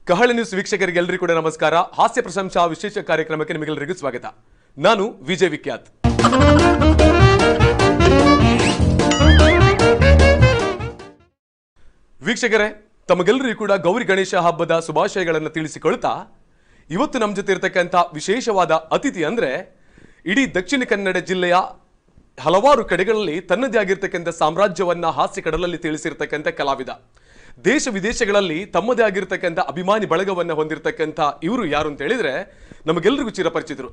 ಕಹಳೆ ನ್ಯೂಸ್ ವೀಕ್ಷಕರಿಗೆಲ್ಲರಿಗೂ ಕೂಡ ನಮಸ್ಕಾರ. ಹಾಸ್ಯ ಪ್ರಶಂಸಾ ವಿಶೇಷ ಕಾರ್ಯಕ್ರಮಕ್ಕೆ ನಿಮಗೆಲ್ಲರಿಗೂ ಸ್ವಾಗತ. ನಾನು ವಿಜಯ್ ವಿಖ್ಯಾತ್. ವೀಕ್ಷಕರೇ, ತಮಗೆಲ್ಲರಿಗೂ ಕೂಡ ಗೌರಿ ಗಣೇಶ ಹಬ್ಬದ ಶುಭಾಶಯಗಳನ್ನು ತಿಳಿಸಿಕೊಳ್ತಾ, ಇವತ್ತು ನಮ್ಮ ಜೊತೆ ಇರತಕ್ಕಂಥ ವಿಶೇಷವಾದ ಅತಿಥಿ ಅಂದ್ರೆ ಇಡೀ ದಕ್ಷಿಣ ಕನ್ನಡ ಜಿಲ್ಲೆಯ ಹಲವಾರು ಕಡೆಗಳಲ್ಲಿ ತನ್ನದೇ ಆಗಿರ್ತಕ್ಕಂಥ ಸಾಮ್ರಾಜ್ಯವನ್ನ ಹಾಸ್ಯ ಕಡಲಲ್ಲಿ ತಿಳಿಸಿರ್ತಕ್ಕಂಥ ಕಲಾವಿದ. ದೇಶ ವಿದೇಶಗಳಲ್ಲಿ ತಮ್ಮದೇ ಆಗಿರ್ತಕ್ಕಂಥ ಅಭಿಮಾನಿ ಬಳಗವನ್ನು ಹೊಂದಿರತಕ್ಕಂಥ ಇವರು ಯಾರು ಅಂತ ಹೇಳಿದ್ರೆ ನಮಗೆಲ್ಲರಿಗೂ ಚಿರಪರಿಚಿತರು.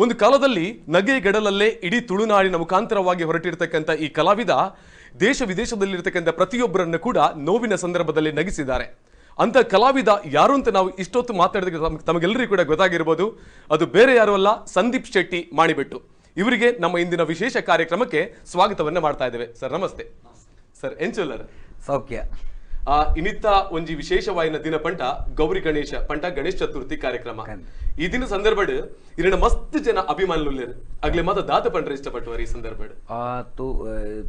ಒಂದು ಕಾಲದಲ್ಲಿ ನಗೆ ಗಡಲಲ್ಲೇ ಇಡೀ ತುಳುನಾಡಿನ ಮುಖಾಂತರವಾಗಿ ಹೊರಟಿರ್ತಕ್ಕಂಥ ಈ ಕಲಾವಿದ ದೇಶ ವಿದೇಶದಲ್ಲಿರ್ತಕ್ಕಂಥ ಪ್ರತಿಯೊಬ್ಬರನ್ನು ಕೂಡ ನೋವಿನ ಸಂದರ್ಭದಲ್ಲಿ ನಗಿಸಿದ್ದಾರೆ. ಅಂತ ಕಲಾವಿದ ಯಾರು ಅಂತ ನಾವು ಇಷ್ಟೊತ್ತು ಮಾತಾಡಿದ ತಮಗೆಲ್ಲರಿಗೂ ಕೂಡ ಗೊತ್ತಾಗಿರ್ಬೋದು. ಅದು ಬೇರೆ ಯಾರು ಅಲ್ಲ, ಸಂದೀಪ್ ಶೆಟ್ಟಿ ಮಾಣಿಬೆಟ್ಟು. ಇವರಿಗೆ ನಮ್ಮ ಇಂದಿನ ವಿಶೇಷ ಕಾರ್ಯಕ್ರಮಕ್ಕೆ ಸ್ವಾಗತವನ್ನ ಮಾಡ್ತಾ ಇದ್ದೇವೆ. ಸರ್ ನಮಸ್ತೆ. ಸರ್ ಎಂಚುಲ್ಲರ್ ಸೌಖ್ಯ. ಇನ್ನಿತ್ತ ಒಂಜಿ ವಿಶೇಷವಾಯಿನ ದಿನ ಪಂಟ ಗೌರಿ ಗಣೇಶ ಪಂಟ ಗಣೇಶ ಚತುರ್ಥಿ ಕಾರ್ಯಕ್ರಮ. ಈ ದಿನ ಸಂದರ್ಭ ಇರಣ ಮಸ್ತ್ ಜನ ಅಭಿಮಾನುలు ಆಗ್ಲೇ ಮಾತ ದಾತ ಪಂಡ್ರೆ ಇಷ್ಟಪಟ್ಟವರು ಈ ಸಂದರ್ಭ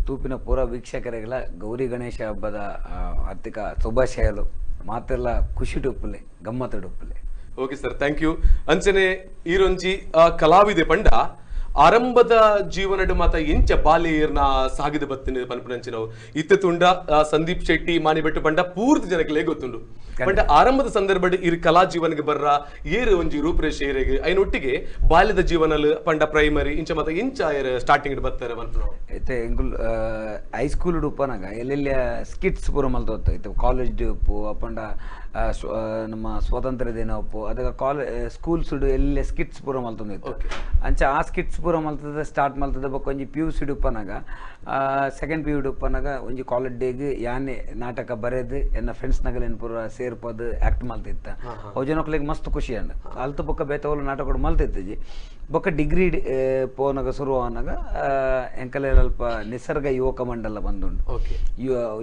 ತೂಪಿನ ಪೂರ ವೀಕ್ಷಕರಿಗೆಲ್ಲ ಗೌರಿ ಗಣೇಶ ಹಬ್ಬದ ಆರ್ಥಿಕ ಶುಭಾಶಯಗಳು. ಮಾತೆಲ್ಲ ಖುಷಿ ಡೊಪ್ಪಲೆ ಗಮ್ಮತ್ತು ಡೊಪ್ಪಲೆ. Okay sir, thank you. ಅಂಚನೆ ಈರೊಂಜಿ ಕಲಾವಿದೆ ಪಂಡ ಆರಂಭದ ಜೀವನಡು ಮಾತ ಎಂಚ ಬಾಲ್ಯರ್ನ ಸಾಗಿದ ಬತ್ತಿನ ಪನ್ಪನಂಚಿ ನಾವು ಇತ್ತ ತುಂಡ ಸಂದೀಪ್ ಶೆಟ್ಟಿ ಮಾಣಿಬೆಟ್ಟು ಪಂಡ ಪೂರ್ತಿ ಜನಕ್ಕೆ ಗೊತ್ತುಂಡು. ಪಂಡ ಆರಂಭದ ಸಂದರ್ಭ ಇರು ಕಲಾ ಜೀವನಕ್ಕೆ ಬರ್ರ ಏರು ಒಂಜಿ ರೂಪರೇಷೆ ಏರೆಗೆ ಐನೊಟ್ಟಿಗೆ ಬಾಲ್ಯದ ಜೀವನಲು ಪಂಡ ಪ್ರೈಮರಿ ಇಂಚ ಮಾತ ಎಂಚ ಸ್ಟಾರ್ಟಿಂಗ್ ಬರ್ತಾರೆ ಪನ್ಪನ ಐತೆ ಎಂಗುಲ್ ಹೈಸ್ಕೂಲ್ ಉಪ್ಪನಾಗ ಎಲ್ಲೆಲ್ಲ ಸ್ಕಿಟ್ಸ್ ಪೂರ ಮಲ್ತೋತ್ತು ಐತೆ. ಕಾಲೇಜ್ ಉಪ್ಪು ಅಪ್ಪಂಡ ನಮ್ಮ ಸ್ವಾತಂತ್ರ್ಯ ದಿನ ಉಪ್ಪು ಅದಕ್ಕೆ ಸ್ಕೂಲ್ಸ್ ಎಲ್ಲ ಸ್ಕಿಟ್ಸ್ ಪೂರ ಮಲ್ತೊಂದಿತ್ತು. ಅಂಚ ಆ ಸ್ಕಿಟ್ಸ್ ಪೂರ ಮಲ್ತದ ಸ್ಟಾರ್ಟ್ ಮಲ್ತದ ಬೊಕ್ಕ ಒಂಜಿ PUC ಉಪ್ಪನಾಗ ಸೆಕೆಂಡ್ PU ಉಪ್ಪನಾಗ ಒಂಜಿ ಕಾಲೇಜ್ ಡೇಗೆ ಯಾನೆ ನಾಟಕ ಬರೆದು ಎನ್ನ ಫ್ರೆಂಡ್ಸ್ ನಗಲೇನು ಪೂರ ಸೇರ್ಪದು ಆಕ್ಟ್ ಮಲ್ತಿತ್ತ. ಅವು ಜನಕ್ಲಿಗೆ ಮಸ್ತ್ ಖುಷಿ ಅಂಡ ಅಲ್ತ ಬೊಕ್ಕ ಬೇತವಲು ನಾಟಕ ಮಲ್ತಿತ್ತಜಿ. ಬೊಕ್ಕ ಡಿಗ್ರಿ ಪೋನಾಗ ಶುರು ಆನಾಗ ಎಂಕಲೆಲ್ಲ ಅಲ್ಪ ನಿಸರ್ಗ ಯುವಕ ಮಂಡಲ ಬಂದುಂಡು.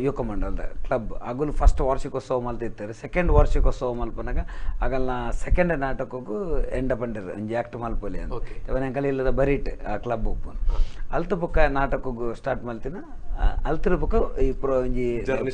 ಯುವಕ ಮಂಡಲದ ಕ್ಲಬ್ ಆಗಲು ಫಸ್ಟ್ ವಾರ್ಷಿಕೋತ್ಸವ ಮಲ್ತಿರ್ತಾರೆ. ಸೆಕೆಂಡ್ ವಾರ್ಷಿಕೋತ್ಸವ ಮಲ್ಪನಾಗ ಆಗಲ್ಲ ಸೆಕೆಂಡ್ ನಾಟಕಕ್ಕೂ ಎಂಡ ಪಂಡಿರು ಒಂಜಿ ಆಕ್ಟ್ ಮಲ್ಪೊಲಿ ಅಂತ ಎಂಕಲೆ ಇಲ್ಲದ ಬರೀಟ್ ಆ ಕ್ಲಬ್ ಒಪ್ಪನು ಅಲ್ತ ಬೊಕ್ಕ ನಾಟಕಕ್ಕೂ ಸ್ಟಾರ್ಟ್ ಮಲ್ತಿನ ಅಲ್ತರ ಬೊಕ್ಕ ಈ ಒಂಜಿ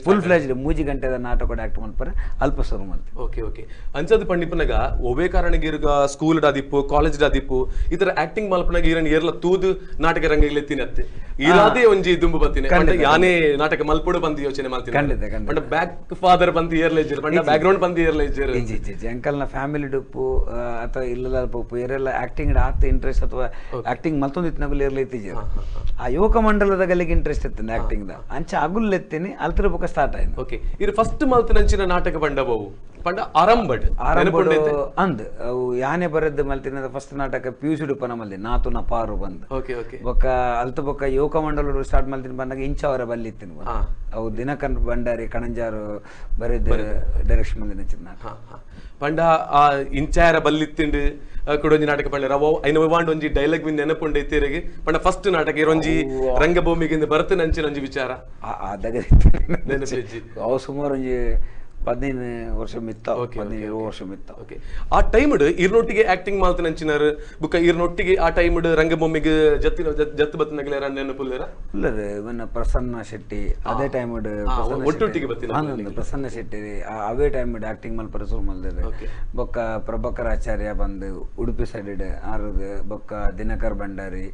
ಫುಲ್ ಫ್ಲೆಜ್ಡ್ ಮೂಜಿ ಗಂಟೆದ ನಾಟಕ ಆಕ್ಟ್ ಮಲ್ಪರೆ ಅಲ್ಪ ಶುರು ಮಲ್ತಿ. ಓಕೆ ಓಕೆ ಅಂಚದ ಪಂಡಿಪನಾಗ ಒವೇ ಕಾರಣಕ್ಕೆ ಇರುಗ ಸ್ಕೂಲ್ ಆದಿಪ್ಪು ಕಾಲೇಜ್ ಆದಿಪ್ಪು ಈ ತರ ಆಕ್ಟಿಂಗ್ ಮಲ್ಪನಾಗ ಇರನ್ ಏರ್ಲ ತೂದು ನಾಟಕ ರಂಗ ಇಲ್ಲತ್ತಿನತ್ತೆ ಇರಾದೇ ಒಂಜಿ ದುಂಬು ಬತ್ತಿನ ಯಾನೇ ನಾಟಕ ಮಲ್ಪುಡು ಬಂದು ಯೋಚನೆ ಮಾಡ್ತೀನಿ. ಖಂಡಿತ ಬ್ಯಾಕ್ ಫಾದರ್ ಬಂದು ಏರ್ಲೇಜರ್ ಪಂಡ ಬ್ಯಾಕ್ ಗ್ರೌಂಡ್ ಬಂದು ಏರ್ಲೇಜರ್ ಅಂಕಲ್ನ ಫ್ಯಾಮಿಲಿ ಡುಪ್ಪು ಅಥವಾ ಇಲ್ಲ ಉಪ್ಪು ಏರೆಲ್ಲ ಆಕ್ಟಿಂಗ್ ಆತ ಇಂಟ್ರೆಸ್ಟ್ ಅಥವಾ ಆಕ್ಟಿಂಗ್ ಮಲ್ತೊಂದಿತ್ತು ನಗಲು ಏರ್ಲೈತಿಜ ಆ ಯುವಕ ಮಂಡಲದ ಗಲ್ಲಿಗೆ ಇಂಟ್ರೆಸ್ಟ್ ಇತ್ತು ಆಕ್ಟಿಂಗ್ ದ ಅಂಚ ಅಗುಲ್ ಎತ್ತೀನಿ ಅಲ್ತರ ಬುಕ್ಕ ಸ್ಟಾರ್ಟ್ ಆಯ್ತು. ಓಕೆ ಇದು ಫಸ್ಟ್ ಮಲ್ತಿನಂಚಿನ ನಾಟಕ ಬಂಡಬವು ಪಂಡ ಆರಂಭಡ್ ಅಂದ್ ಅವು ಯಾನೆ ಬರದ್ದು ಮಲ್ತಿನ ಫಸ್ಟ್ ನಾಟಕ PUC ಉಪ್ಪನ ಮಲ್ದಿ ನಾತು ನ ಪಾರು ಬಂದು ಬೊಕ್ಕ ಅಲ್ತ ಬೊಕ್ಕ ಯುವಕ ಮಂಡಲ ಸ್ಟಾರ್ಟ್ ಮಲ್ತಿನ ಬಂದಾಗ ಇಂಚವರ ಬಲ್ಲಿತ್ತಿನ ಅವು ದಿನಕರ್ ಭಂಡಾರಿ ಕಣಂಜಾರು ಬರೆದ ಡೈರೆಕ್ಷನ್ ಮಲ್ದಿನ ಚಿನ್ನ ಪಂಡ ಆ ಇಂಚಾರ ಬಲ್ಲಿತ್ತಿಂಡು ಕೊಡೊಂಜಿ ನಾಟಕ ಪಂಡ ಅವು ಐನ ವಾಂಡ್ ಒಂಜಿ ಡೈಲಾಗ್ ವಿನ್ ನೆನಪುಂಡ ಇತ್ತೀರೆಗೆ ಪಂಡ ಫಸ್ಟ್ ನಾಟಕ ಇರೊಂಜಿ ರಂಗಭೂಮಿಗಿಂದ ಬರ್ತನ ಅಂಚಿನ ಒಂಜಿ ವಿಚಾರ ನೆನಪೆಜ್ಜಿ ಅವು ಸುಮಾರು ಒಂಜಿ 15 ವರ್ಷ ಮಿತ್ತ 15 ವರ್ಷ ಮಿತ್ತ. ಓಕೆ ಆ ಟೈಮ್ ಇರ್ನೊಟ್ಟಿಗೆ ಆಕ್ಟಿಂಗ್ ಮಾಡ್ತಾನೆ ಅಂಚಿನಾರು ಬುಕ್ಕ ಇರ್ನೊಟ್ಟಿಗೆ ಆ ಟೈಮ್ ರಂಗಭೂಮಿಗೆ ಜತ್ತು ಬತ್ತನಗಲೇರ ನೆನಪುಲ್ಲೇರ ಇಲ್ಲದೆ ಇವನ್ನ ಪ್ರಸನ್ನ ಶೆಟ್ಟಿ ಅದೇ ಟೈಮ್ ಒಟ್ಟೊಟ್ಟಿಗೆ ಬತ್ತಿನ ಪ್ರಸನ್ನ ಶೆಟ್ಟಿ ಅವೇ ಟೈಮ್ ಆಕ್ಟಿಂಗ್ ಮಲ್ಪರ ಶುರು ಮಲ್ದಿದೆ. ಬೊಕ್ಕ ಪ್ರಭಾಕರ್ ಆಚಾರ್ಯ ಬಂದು ಉಡುಪಿ ಸೈಡ್ ಆರದು ಬೊಕ್ಕ ದಿನಕರ್ ಭಂಡಾರಿ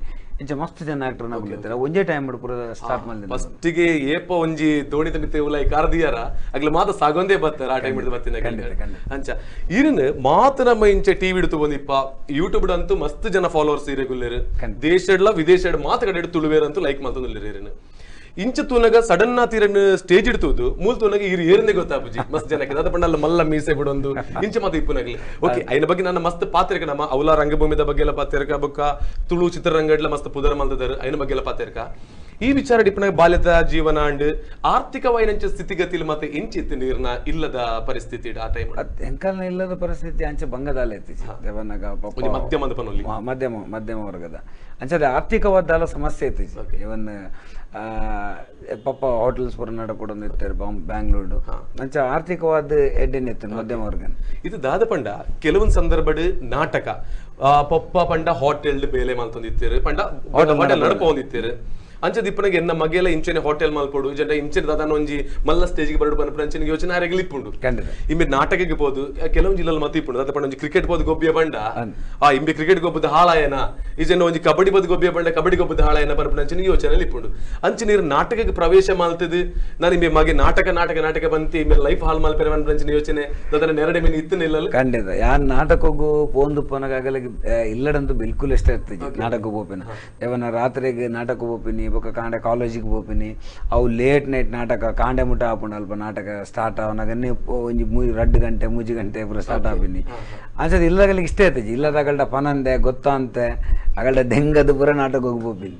ಇಂಚ ಮಸ್ತ್ ಜನ ಆಕ್ಟರ್ ನಾಗ್ಲಿರ್ತಾರೆ ಒಂಜೇ ಟೈಮ್ ಪೂರ ಸ್ಟಾರ್ಟ್ ಮಾಡಿದ್ರೆ ಫಸ್ಟಿಗೆ ಏಪ ಒಂಜಿ ದೋಣಿ ತನಿತೆ ಉಲೈ ಕಾರ್ದಿಯಾರ ಆಗ್ಲ ಮಾತ ಸಾಗೊಂದೇ ಬರ್ತಾರೆ ಆ ಟೈಮ್ ಹಿಡಿದು ಬರ್ತೀನಿ ಅಂಚ ಇರಿನ ಮಾತ ನಮ್ಮ ಇಂಚ ಟಿವಿ ಹಿಡಿದು ಬಂದಿಪ್ಪ ಯೂಟ್ಯೂಬ್ ಅಂತೂ ಮಸ್ತ್ ಜನ ಫಾಲೋವರ್ಸ್ ಇರೆಗುಲ್ಲೇರು ದೇಶಡ್ಲ ವಿದೇಶಡ್ ಮಾತ ಕಡೆ ತುಳುವೇರಂತೂ ಲೈಕ್ ಮಾಡ್ತಂದಿಲ್ಲ ಇಂಚ ತೂನಗ ಸಡನ್ ತೀರನ್ ಸ್ಟೇಜ್ ಇಡ್ತುದು ಮೂಲ್ ತೂನಗ ಇರು ಏರನ್ನೇ ಗೊತ್ತಾಪುಜಿ ಮಸ್ತ್ ಜನಕ್ಕೆ ಅದ ಪಂಡಲ್ಲ ಮಲ್ಲ ಮೀಸೆ ಬಿಡೊಂದು ಇಂಚ ಮಾತ ಇಪ್ಪುನಾಗ್ಲಿ. ಓಕೆ ಐನ ಬಗ್ಗೆ ನನ್ನ ಮಸ್ತ್ ಪಾತ್ರೆಕ ನಮ್ಮ ಅವಲ ರಂಗಭೂಮಿದ ಬಗ್ಗೆ ಎಲ್ಲ ಪಾತ್ರೆಕ ಬೊಕ್ಕ ತುಳು ಚಿತ್ರರಂಗಡ್ಲ ಮಸ್ತ್ ಪುದರ ಮಲ್ದದಾರ ಐನ ಬಗ್ಗೆ ಎಲ್ಲ ಪಾತ್ರೆಕ ಈ ವಿಚಾರ ಡಿಪ್ಪನಾಗ ಬಾಲ್ಯದ ಜೀವನ ಅಂಡ್ ಆರ್ಥಿಕವಾಯಿನಂಚ ಸ್ಥಿತಿಗತಿಲ್ ಮತ್ತೆ ಇಂಚಿತ್ತು ನೀರ್ನ ಇಲ್ಲದ ಪರಿಸ್ಥಿತಿ ಆ ಟೈಮ್ ಎಂಕಲ್ನ ಇಲ್ಲದ ಪರಿಸ್ಥಿತಿ ಅಂಚ ಬಂಗದಾಲ ಐತಿ ದೇವನಾಗ ಮಧ್ಯಮದ ಪನೊಲಿ ಮಧ್ಯಮ ವರ್ಗದ ಅಂಚದ ಆರ್ಥಿಕವಾದ ಸಮಸ್ಯೆ ಐತಿ. ಇವನ್ ಪಪ್ಪ ಹೋಟೆಲ್ಸ್ ಪೂರ ನಡಕೊಡೊಂದು ಇರ್ತಾರೆ ಬ್ಯಾಂಗ್ಳೂರು ಅಂಚ ಆರ್ಥಿಕವಾದ ಎಡ್ಡೆನ್ ಇತ್ತು ಮಧ್ಯಮ ವರ್ಗ. ಇದು ದಾದ ಪಂಡ ಕೆಲವೊಂದು ಸಂದರ್ಭಡ್ ನಾಟಕ ಪಪ್ಪ ಪಂಡ ಹೋಟೆಲ್ ಬೇಲೆ ಮಾಡ್ತಂದಿತ್ತೀರಿ ಪಂಡ ಹೋಟೆಲ್ ನಡ್ಕೊಂಡಿತ್ತೀರಿ ಅಂಚದ ಇಪ್ಪನಾಗ ಎನ್ನ ಮಗೆಲ್ಲ ಇಂಚೆನೆ ಹೋಟೆಲ್ ಮಲ್ಪಡು ಜನ ಇಂಚೆನೆ ದಾದಾನ ಒಂಜಿ ಮಲ್ಲ ಸ್ಟೇಜ್ಗೆ ಬರಡು ಬನ್ನ ಅಂಚೆನ ಯೋಚನೆ ಆರೆಗಲಿ ಇಪ್ಪುಂಡು ಇಮ್ಮೆ ನಾಟಕಕ್ಕೆ ಬೋದು ಕೆಲವೊಂದು ಜಿಲ್ಲಲ್ಲಿ ಮತ್ತೆ ಇಪ್ಪುಂಡು ಅದ ಪಂಡ ಒಂಜಿ ಕ್ರಿಕೆಟ್ ಬೋದು ಗೊಬ್ಬಿಯ ಬಂಡ ಇಂಬೆ ಕ್ರಿಕೆಟ್ ಗೊಬ್ಬದ ಹಾಳಾಯನ ಈಜನ ಒಂಜಿ ಕಬಡ್ಡಿ ಬೋದು ಗೊಬ್ಬಿಯ ಬಂಡ ಕಬಡ್ಡಿ ಗೊಬ್ಬದ ಹಾಳಾಯನ ಬರಪಡ ಅಂಚೆನ ಯೋಚನೆ ಇಪ್ಪುಂಡು ಅಂಚೆ ನೀರು ನಾಟಕಕ್ಕೆ ಪ್ರವೇಶ ಮಾಡ್ತದೆ ನಾನು ಇಂಬೆ ಮಗೆ ನಾಟಕ ನಾಟಕ ನಾಟಕ ಬಂತಿ ಇಮ್ಮೆ ಲೈಫ್ ಹಾಲ್ ಮಲ್ಪೆರ ಬನ್ನ ಅಂಚೆನ ಯೋಚನೆ ದಾದನ ನೆರಡೆ ಮೇಲೆ ಇತ್ತು ನಿಲ್ಲಲ್ಲ ಖಂಡಿತ ಯಾರು ನಾಟಕಗೂ ಪೋಂದು ಪನಗಾಗಲ ಇಲ್ಲಡಂತೂ ಬಿಲ್ಕುಲ್ ಇಷ್ಟ ಇರ್ತದೆ ನಾಟಕ ಬೋಪಿನ ಏವನ ರಾತ್ರಿಗೆ ನಾಟಕ ಬೋಪಿನಿ ಬೊಕ್ಕ ಕಾಂಡೆ ಕಾಲೇಜಿಗೆ ಬೋಪಿನಿ ಅವು ಲೇಟ್ ನೈಟ್ ನಾಟಕ ಕಾಂಡೆ ಮುಟ್ಟ ಹಾಪುಂಡು ಅಲ್ಪ ನಾಟಕ ಸ್ಟಾರ್ಟ್ ಅವನಾಗನ್ನೇ ಒಂಜಿ 2 ಗಂಟೆ 3 ಗಂಟೆ ಪೂರ ಸ್ಟಾರ್ಟ್ ಆಪಿನಿ ಅಂಚದ ಇಲ್ಲದಾಗಲಿಗೆ ಇಷ್ಟ ಇರ್ತದೆ ಇಲ್ಲದಾಗಲ್ಡ ಪನಂದೆ ಗೊತ್ತಾಂತೆ ಅಗಲ್ಡ ದೆಂಗದು ಪೂರ ನಾಟಕ ಹೋಗಿ ಬೋಪಿನಿ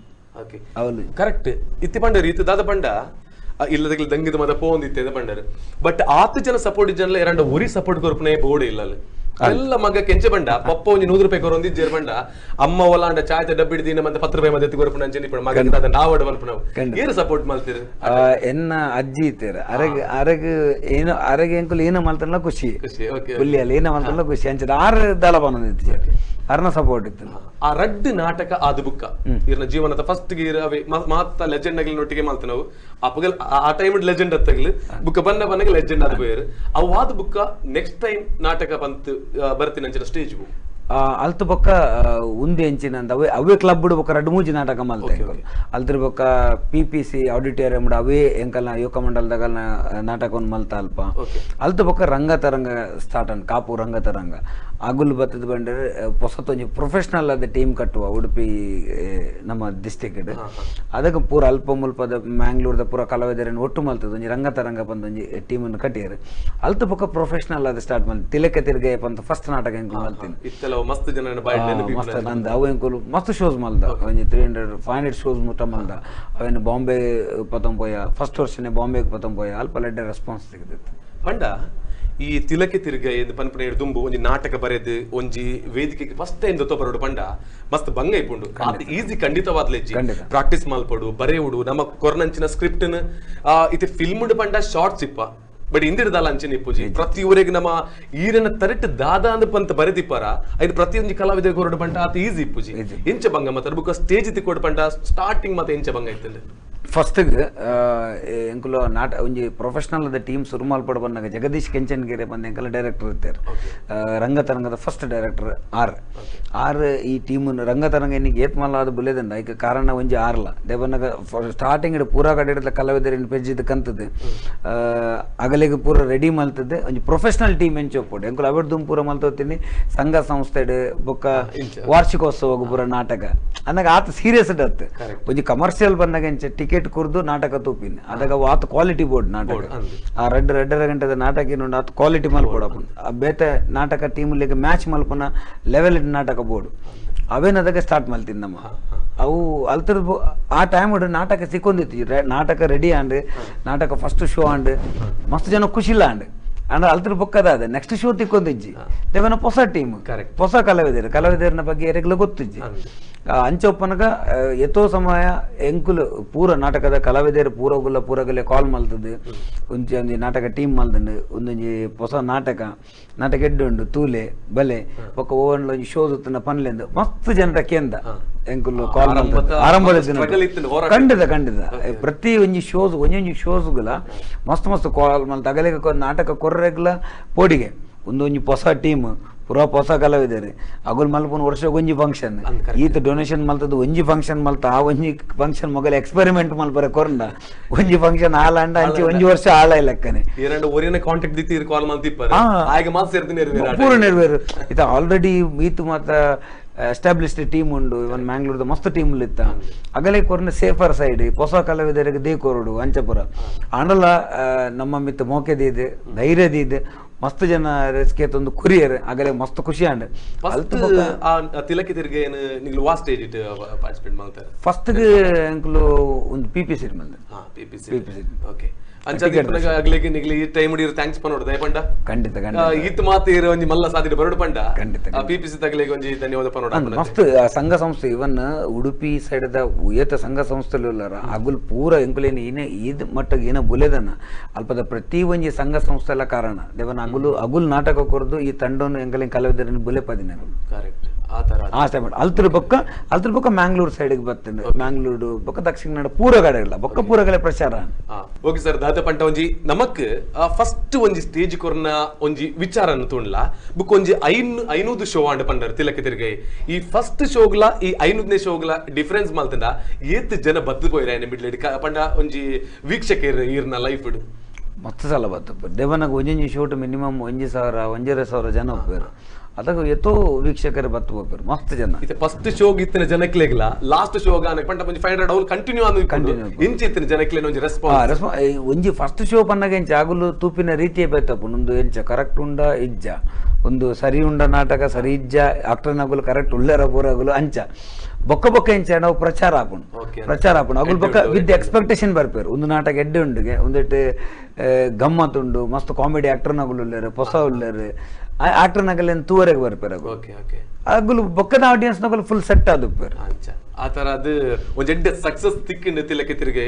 ಅವಳು ಕರೆಕ್ಟ್ ಇತ್ತಿ ಪಂಡರು ಇತ್ತು ದಾದ ಪಂಡ ಇಲ್ಲದಾಗಲಿ ದಂಗಿದ ಮದ ಪೋಂದಿತ್ತೆ ಪಂಡರು ಬಟ್ 10 ಜನ ಸಪೋರ್ಟ್ ಜನಲ್ಲ ಎರಡ ಉರಿ ಸಪೋರ್ಟ್ ಕೊರ್ಪನೆ ಬೋರ್ಡ್ ಇಲ್ಲ ಎಲ್ಲ ಮಗ ಕೆಂಚೆ ಬಂಡ ಪಪ್ಪ ಒಂಜಿ 100 ರೂಪಾಯಿ ಕೊರೊಂದಿ ಜೇರ್ ಬಂಡ ಅಮ್ಮ ಒಲಾಂಡ ಚಾಯ್ತ ಡಬ್ಬಿಡ್ ದಿನ ಮತ್ತೆ 10 ರೂಪಾಯಿ ಮಧ್ಯೆ ಕೊರ್ಪನ ಅಂಚೆ ನಿಪಣ ಮಗ ಅದ ನಾವಡ ಮಲ್ಪನ ಏನು ಸಪೋರ್ಟ್ ಮಾಡ್ತೀರಿ ಎನ್ನ ಅಜ್ಜಿ ಇತ್ತೀರ ಅರಗ ಏನು ಅರಗ ಎಂಕುಲು ಏನು ಮಲ್ತಲ್ಲ ಖುಷಿ ಹುಲ್ಲಿ ಅಲ್ಲಿ ಏನು ಮಲ್ತಲ್ಲ ಖುಷಿ ಅಂಚದ 6 ದಳ ಬಂದಿತ್ತು ಅರ್ನ ಸಪೋರ್ಟ್ ಇತ್ತು ಆ ರಡ್ಡು ನಾಟಕ ಆದ ಬುಕ್ಕ ಇರ್ನ ಜೀವನದ ಫಸ್ಟ್ ಗೀರ್ ಅವೇ ಮಾತ ಲೆಜೆಂಡ್ ಆಗಿಲ್ ನೊಟ್ಟಿಗೆ ಮಾಲ್ತ ನಾವು ಅಪ್ಪಗಲ್ ಆ ಟೈಮ್ ಲೆಜೆಂಡ್ ಅತ್ತಗಲ್ ಬುಕ್ಕ ಬನ್ನಗೆ ಲೆಜೆಂಡ್ ಆದ ಬೇರೆ ಅವು ಆದ ಬುಕ್ಕ ನೆಕ್ಸ್ಟ್ ಟೈಮ್ ನಾಟಕ ಬಂತು ಬರ್ತೀನಿ ಅಂಚಿನ ಸ್ಟೇಜ್ ಅಲ್ತ ಬೊಕ್ಕ ಉಂದಿ ಎಂಚಿನಂದ ಅವೇ ಕ್ಲಬ್ ಬೊಕ್ಕ 2-3 ನಾಟಕ ಮಲ್ತ ಅಲ್ದ್ರ ಬೊಕ್ಕ PPC ಆಡಿಟೋರಿಯಂ ಅವೇ ಎಂಕಲ್ನ ಯೋಗ ಮಂಡಲದಾಗ ನಾಟಕವನ್ನು ಮಲ್ತ ಅಲ್ಪ ಅಲ್ತ ಬೊಕ್ಕ ರಂಗತರಂಗ ಸ್ಟಾರ್ಟ್ ಅನ್ ಕಾಪು ರಂಗತರಂಗ ಅಗುಲ್ ಬತ್ತದ ಬಂದರೆ ಹೊಸತೊಂಜಿ ಪ್ರೊಫೆಷನಲ್ ಆದ ಟೀಮ್ ಕಟ್ಟುವ ಉಡುಪಿ ನಮ್ಮ ಡಿಸ್ಟಿಕ್ ಅದಕ್ಕೆ ಪೂರ ಅಲ್ಪ ಮುಲ್ಪದ ಮ್ಯಾಂಗ್ಳೂರ್ದ ಪೂರ ಕಲಾವಿದರನ್ನು ಒಟ್ಟು ಮಲ್ತದ ಒಂಜಿ ರಂಗತರಂಗ ಬಂದೊಂಜಿ ಟೀಮನ್ನು ಕಟ್ಟಿಯರು ಅಲ್ತ ಬೊಕ್ಕ ಪ್ರೊಫೆಷನಲ್ ಆದ ಸ್ಟಾರ್ಟ್ ಮಾಡಿ ತಿಲಕ ತಿರ್ಗಯ್ಯಪ್ಪ ಅಂತ ಫಸ್ಟ್ ನಾಟಕ ಎಂಕು ಮಲ್ತೀನಿ ಮಸ್ತ್ ಜನ ಮಸ್ತ್ ನಂದು ಅವು ಎಂಕುಲು ಮಸ್ತ್ ಶೋಸ್ ಮಲ್ದ ಒಂಜಿ 300-500 ಶೋಸ್ ಮುಟ್ಟ ಮಲ್ದ ಅವೇನು ಬಾಂಬೆ ಪತಂಪೋಯ ಫಸ್ಟ್ ವರ್ಷನೇ ಬಾಂಬೆಗೆ ಪತಂಪೋಯ ಅಲ್ಪ ಲೆಡ್ಡೆ ರೆಸ್ಪಾನ್ಸ್ ಸಿಗದಿತ್ತು ಪಂಡ ಈ ತಿಲಕೆ ತಿರ್ಗ ಇದು ಪನ್ಪನೆ ದುಂಬು ಒಂಜಿ ನಾಟಕ ಬರೆದು ಒಂಜಿ ವೇದಿಕೆಗೆ ಫಸ್ಟ್ ಟೈಮ್ ದೊತ್ತ ಬರೋಡು ಪಂಡ ಮಸ್ತ್ ಭಂಗ ಇಪ್ಪುಂಡು ಅದು ಈಸಿ ಖಂಡಿತವಾದ್ಲೆಜ್ಜಿ ಪ್ರಾಕ್ಟೀಸ್ ಮಾಲ್ಪಡು ಬರೆಯುಡು ನಮ್ಮ ಕೊರ್ನಂಚಿನ ಸ್ಕ್ರಿಪ್ಟ್ ಇದು ಫಿಲ್ಮ್ ಪಂಡ ಶಾರ್ಟ್ಸ್ ಇಪ್ಪ ಬಟ್ ಇಂದಿರದಲ್ಲ ಅಂಚೆ ನಿಪ್ಪುಜಿ ಪ್ರತಿ ಊರಿಗೆ ನಮ್ಮ ಈರಿನ ತರಿಟ್ಟು ದಾದಾ ಅಂದ ಪಂತ ಬರೆದಿಪ್ಪಾರ ಐದು ಪ್ರತಿಯೊಂದು ಕಲಾವಿದ ಹೊರಡು ಪಂಟ ಆತ ಈಸಿ ಇಪ್ಪುಜಿ ಇಂಚ ಭಂಗ ಮತ್ತೆ ಬುಕ್ಕ ಸ್ಟೇಜ್ ತಿಕ್ಕೊಡು ಪಂಟ ಸ್ಟಾರ್ಟಿಂಗ್ ಮತ್ತೆ ಇಂಚ ಭಂಗ ಇತ್ತಲ್ಲ ಫಸ್ಟ್ಗೆ ಎಂಕುಲು ಒಂಜಿ ಪ್ರೊಫೆಷನಲ್ ಅದ ಟೀಮ್ ಶುರು ಮಲ್ಪಡ ಬಂದಾಗ ಜಗದೀಶ್ ಕೆಂಚನ್ಗೆರೆ ಬಂದ ಎಂಕಲ್ಲ ಡೈರೆಕ್ಟರ್ ಇರ್ತಾರೆ ರಂಗತರಂಗದ ಫಸ್ಟ್ ಡೈರೆಕ್ಟರ್ ಆರ್ ಈ ಟೀಮ್ ರಂಗತರಂಗ ಇನ್ನಿಗೆ ಏತ್ ಮಲ್ಲಾದ ಬುಲೆದಂಡ ಐಕ ಕಾರಣ ಒಂಜಿ ಆರ್ಲ ದೇವನಾಗ ಸ್ಟಾರ್ಟಿಂಗ್ ಪೂರಾ ಕಡೆ ಇಡಲ ಕಲಾವಿದರಿನ ಪೆಜ್ಜಿದ ಕಂತದ್ದು ಅಗಲಿಗೆ ಪೂರ ರೆಡಿ ಮಲ್ತದ್ದು ಒಂಜಿ ಪ್ರೊಫೆಷನಲ್ ಟೀಮ್ ಎಂಚ ಒಪ್ಪುಡು ಎಂಕುಲು ಅವಡ್ದು ಪೂರ ಮಲ್ತೋತೀನಿ ಸಂಘ ಸಂಸ್ಥೆ ಬೊಕ್ಕ ವಾರ್ಷಿಕೋತ್ಸವ ಪೂರ ನಾಟಕ ಅಂದಾಗ ಆತ ಸೀರಿಯಸ್ ಇಡತ್ತೆ ಒಂಜಿ ಕಮರ್ಷಿಯಲ್ ಬಂದಾಗ ಎಂಚ ಟಿಕೆಟ್ ಕುರ್ದು ನಾಟಕ ತೂಪಿನ ಅದಾಗ ಆತ ಕ್ವಾಲಿಟಿ ಬೋರ್ಡ್ ನಾಟಕ ಆ 2.5 ಗಂಟೆದ ನಾಟಕ ಏನು ಆತ ಕ್ವಾಲಿಟಿ ಮಲ್ಪಡಪ್ಪ ಬೇತೆ ನಾಟಕ ಟೀಮ್ ಮ್ಯಾಚ್ ಮಲ್ಪನ ಲೆವೆಲ್ ನಾಟಕ ಬೋರ್ಡ್ ಅವೇನದಾಗ ಸ್ಟಾರ್ಟ್ ಮಲ್ತೀನಿ ನಮ್ಮ ಅವು ಅಲ್ತರ ಆ ಟೈಮ್ ನಾಟಕ ಸಿಕ್ಕೊಂದಿತ್ತು ನಾಟಕ ರೆಡಿ ಆಂಡ್ ನಾಟಕ ಫಸ್ಟ್ ಶೋ ಆಂಡ್ ಮಸ್ತ್ ಜನ ಖುಷಿಲ್ಲ ಆಂಡ್ ಅಂದ್ರೆ ಅಲ್ತರ ಬೊಕ್ಕದ ನೆಕ್ಸ್ಟ್ ಶೋ ತಿಕ್ಕೊಂದಿಜ್ಜಿ ದೇವನ ಹೊಸ ಟೀಮ್ ಹೊಸ ಕಲಾವಿದರನ ಬಗ್ಗೆ ಯಾರಿಗೆಲ್ಲ ಗೊತ್ತಿಜ್ಜಿ ಅಂಚೊಪ್ಪನಗ ಎತ್ತೋ ಸಮಯ ಎಂಕುಲು ಪೂರ ನಾಟಕದ ಕಲಾವಿದರು ಪೂರಗಲೆ ಕಾಲ್ ಮಲ್ತದ್ದು ಒಂಜಿ ನಾಟಕ ಟೀಮ್ ಮಲ್ತಂಡು ಒಂದೊಂಜಿ ಹೊಸ ನಾಟಕ ಎಡ್ಡುಂಡು ತೂಲೆ ಬಲೆ ಒಕ್ಕ ಓವನ್ಲ ಒಂಜಿ ಶೋ ಸುತ್ತಿನ ಪನ್ಲೆಂದು ಮಸ್ತ್ ಜನರ ಕೇಂದ ಎಂಕುಲು ಕಾಲ್ ಆರಂಭದ ಖಂಡಿತ ಪ್ರತಿ ಒಂಜಿ ಒಂಜೊಂಜಿ ಶೋಸ್ಗಳ ಮಸ್ತ್ ಕಾಲ್ ಮಲ್ತ ಅಗಲಿಗೆ ನಾಟಕ ಕೊರ್ರೆಗ್ಲ ಪೋಡಿಗೆ ಒಂದೊಂಜಿ ಹೊಸ ಟೀಮ್ ಪೂರಾ ಹೊಸ ಕಲಾವಿದರು ಅಗುಲ್ ಮಲ್ಪನ ವರ್ಷ ಒಂಜಿ ಫಂಕ್ಷನ್ ಈತ ಡೊನೇಷನ್ ಮಲ್ತದ್ದು ಒಂಜಿ ಫಂಕ್ಷನ್ ಮಲ್ತ ಆ ಒಂಜಿ ಫಂಕ್ಷನ್ ಮೊಗಲ್ ಎಕ್ಸ್ಪೆರಿಮೆಂಟ್ ಮಲ್ಪರೆ ಕೊರಂಡ ಒಂಜಿ ಫಂಕ್ಷನ್ ಆಲಾಂಡ ಅಂಚಿ ಒಂಜಿ ವರ್ಷ ಆಳ ಲೆಕ್ಕನೆ ಪೂರ ನೆರವೇರು ಇತ ಆಲ್ರೆಡಿ ಈತು ಮಾತ ಎಸ್ಟಾಬ್ಲಿಷ್ಡ್ ಟೀಮ್ ಉಂಡು ಇವನ್ ಮ್ಯಾಂಗ್ಳೂರ್ದ ಮಸ್ತ್ ಟೀಮ್ ಇತ್ತ ಅಗಲೇ ಕೊರ್ನ ಸೇಫರ್ ಸೈಡ್ ಹೊಸ ಕಲಾವಿದರಿಗೆ ದೇ ಕೊರಡು ಅಂಚಪುರ ಆಂಡಲ ನಮ್ಮ ಮಿತ್ತ ಮೋಕೆದಿದೆ ಧೈರ್ಯದಿದೆ ಮಸ್ತ್ ಜನ ರೆಸ್ಕೇತೊಂದು ಕುರಿಯರ್ ಆಗಲೇ ಮಸ್ತ್ ಖುಷಿ ಅಂಡ್ ತಿಲಕಿ ತಿರ್ಗೆ ನಿಗ್ಲು ವಾ ಸ್ಟೇಜ್ ಇಟ್ ಪಾರ್ಟಿಸಿಪೇಟ್ ಮಾಡ್ತಾರೆ ಫಸ್ಟ್ ಗೆ ಅಂಕಲು ಒಂದು PPC ಮಂದೆ PPC ಓಕೆ ಅಗ್ಲಿಗೆ ನಿಗ್ಲಿ ಈ ಟೈಮ್ ಹಿಡಿಯರು ಥ್ಯಾಂಕ್ಸ್ ಪನ್ನೋಡು ದಯಪಂಡ ಖಂಡಿತ ಈತ್ ಮಾತು ಇರೋ ಒಂಜಿ ಮಲ್ಲ ಸಾದಿಡ್ ಬರಡು ಪಂಡ PPC ತಗಲಿಗೆ ಒಂಜಿ ಧನ್ಯವಾದ ಪನ್ನೋಡು ಮಸ್ತ್ ಸಂಘ ಸಂಸ್ಥೆ ಇವನ್ ಉಡುಪಿ ಸೈಡ್ ಏತ ಸಂಘ ಸಂಸ್ಥೆಲು ಇಲ್ಲಾರ ಅಗುಲ್ ಪೂರ ಎಂಕುಲೇನು ಏನೇ ಈದ್ ಮಟ್ಟಗೆ ಏನೋ ಬುಲೆದನ್ನ ಅಲ್ಪದ ಪ್ರತಿ ಒಂಜಿ ಸಂಘ ಸಂಸ್ಥೆ ಎಲ್ಲ ಕಾರಣ ದೇವನ ಅಗುಲ್ ನಾಟಕ ಕೊರದು ಈ ತಂಡವನ್ನು ಎಂಕಲಿನ ಕಲಾವಿದರನ್ನು ಬುಲೆ ಪದಿನ ಕರೆಕ್ಟ್ ಆ ಟೈಮ್ ಅಲ್ತ್ರ ಬೊಕ್ಕ ಮ್ಯಾಂಗ್ಳೂರ್ ಸೈಡ್ಗೆ ಬರ್ತೇನೆ ಮ್ಯಾಂಗ್ಳೂರು ಬೊಕ್ಕ ದಕ್ಷಿಣ ಕನ್ನಡ ಪೂರ ಕಡೆಗಳ ಬೊಕ್ಕ ಪೂರ ಕಡೆ ಪ್ರಚಾರ ಓಕೆ ಸರ್ ದಾದ ಪಂಟ ಒಂಜಿ ನಮಕ್ ಫಸ್ಟ್ ಒಂಜಿ ಸ್ಟೇಜ್ ಕೊರ್ನ ಒಂಜಿ ವಿಚಾರ ತೋಣ್ಲ ಬುಕ್ ಒಂಜಿ ಐನೂದು ಶೋ ಅಂಡ್ ಪಂಡರ್ ತಿಲಕ ತಿರ್ಗೈ ಈ ಫಸ್ಟ್ ಶೋಗ್ಲ ಈ ಐನೂದನೇ ಶೋಗ್ಲ ಡಿಫರೆನ್ಸ್ ಮಾಲ್ತಂಡ ಏತ್ ಜನ ಬದ್ದು ಪೋಯ್ರ ಮಿಡ್ಲೆಡ್ ಪಂಡ ಒಂಜಿ ವೀಕ್ಷಕರ್ ಈರ್ನ ಲೈಫ್ ಮಸ್ತ್ ಸಲ ಬತ್ತು ದೇವನಾಗ ಒಂಜೊಂಜಿ ಶೋಟ್ ಮಿನಿಮಮ್ 1,000 ಜನ ಹೋಗ್ಬೇರು ಅದಾಗ ಎತ್ತೋ ವೀಕ್ಷಕರು ಬತ್ತು ಹೋಗ್ಬೇರು ಮಸ್ತ್ ಜನ ಇದು ಫಸ್ಟ್ ಶೋಗ್ ಇತ್ತಿನ ಜನಕ್ಲೆಗ್ಲ ಲಾಸ್ಟ್ ಶೋಗ ಪಂಡ ಒಂಜಿ 500 ಅವ್ರು ಕಂಟಿನ್ಯೂ ಇಂಚಿ ಇತ್ತಿನ ಜನಕ್ಲೆ ಒಂಜಿ ರೆಸ್ಪಾನ್ಸ್ ಒಂಜಿ ಫಸ್ಟ್ ಶೋ ಪನ್ನಗ ಎಂಚ ಆಗಲು ತೂಪಿನ ರೀತಿಯೇ ಬೇತಪ್ಪು ಒಂದು ಎಂಚ ಕರೆಕ್ಟ್ ಉಂಡ ಇಜ್ಜ ಒಂದು ಸರಿ ಉಂಡ ನಾಟಕ ಸರಿ ಇಜ್ಜ ಆಕ್ಟರ್ನಾಗಲು ಕರೆಕ್ಟ್ ಉಳ್ಳರ ಪೂರಗಲು ಅಂಚ ಬೊಕ್ಕ ಎಂಚ ನಾವು ಪ್ರಚಾರ ಹಾಕೊಂಡು ಅಗುಲ್ ಬೊಕ್ಕ ವಿತ್ ಎಕ್ಸ್ಪೆಕ್ಟೇಷನ್ ಬರ್ಪೇರು ಒಂದು ನಾಟಕ ಎಡ್ಡೆ ಉಂಡಿಗೆ ಒಂದೆಟ್ಟು ಗಮ್ಮತ್ ಉಂಡು ಮಸ್ತ್ ಕಾಮಿಡಿ ಆಕ್ಟರ್ನಾಗಲು ಉಳ್ಳರು ಹೊಸ ಉಳ್ಳರು ಆಕ್ಟರ್ನಾಗಲ್ ತೂವರೆಗೆ ಬರ್ಪೇರು ಅಗುಲು ಬೊಕ್ಕದ ಆಡಿಯನ್ಸ್ ನಗಲು ಫುಲ್ ಸೆಟ್ ಆದುಪ್ಪೇರು ಆ ತರ ಅದು ಒಂದೆಡ್ಡೆ ಸಕ್ಸಸ್ ತಿಕ್ಕಿಂಡು ತಿಲಕ್ಕೆ ತಿರುಗಿ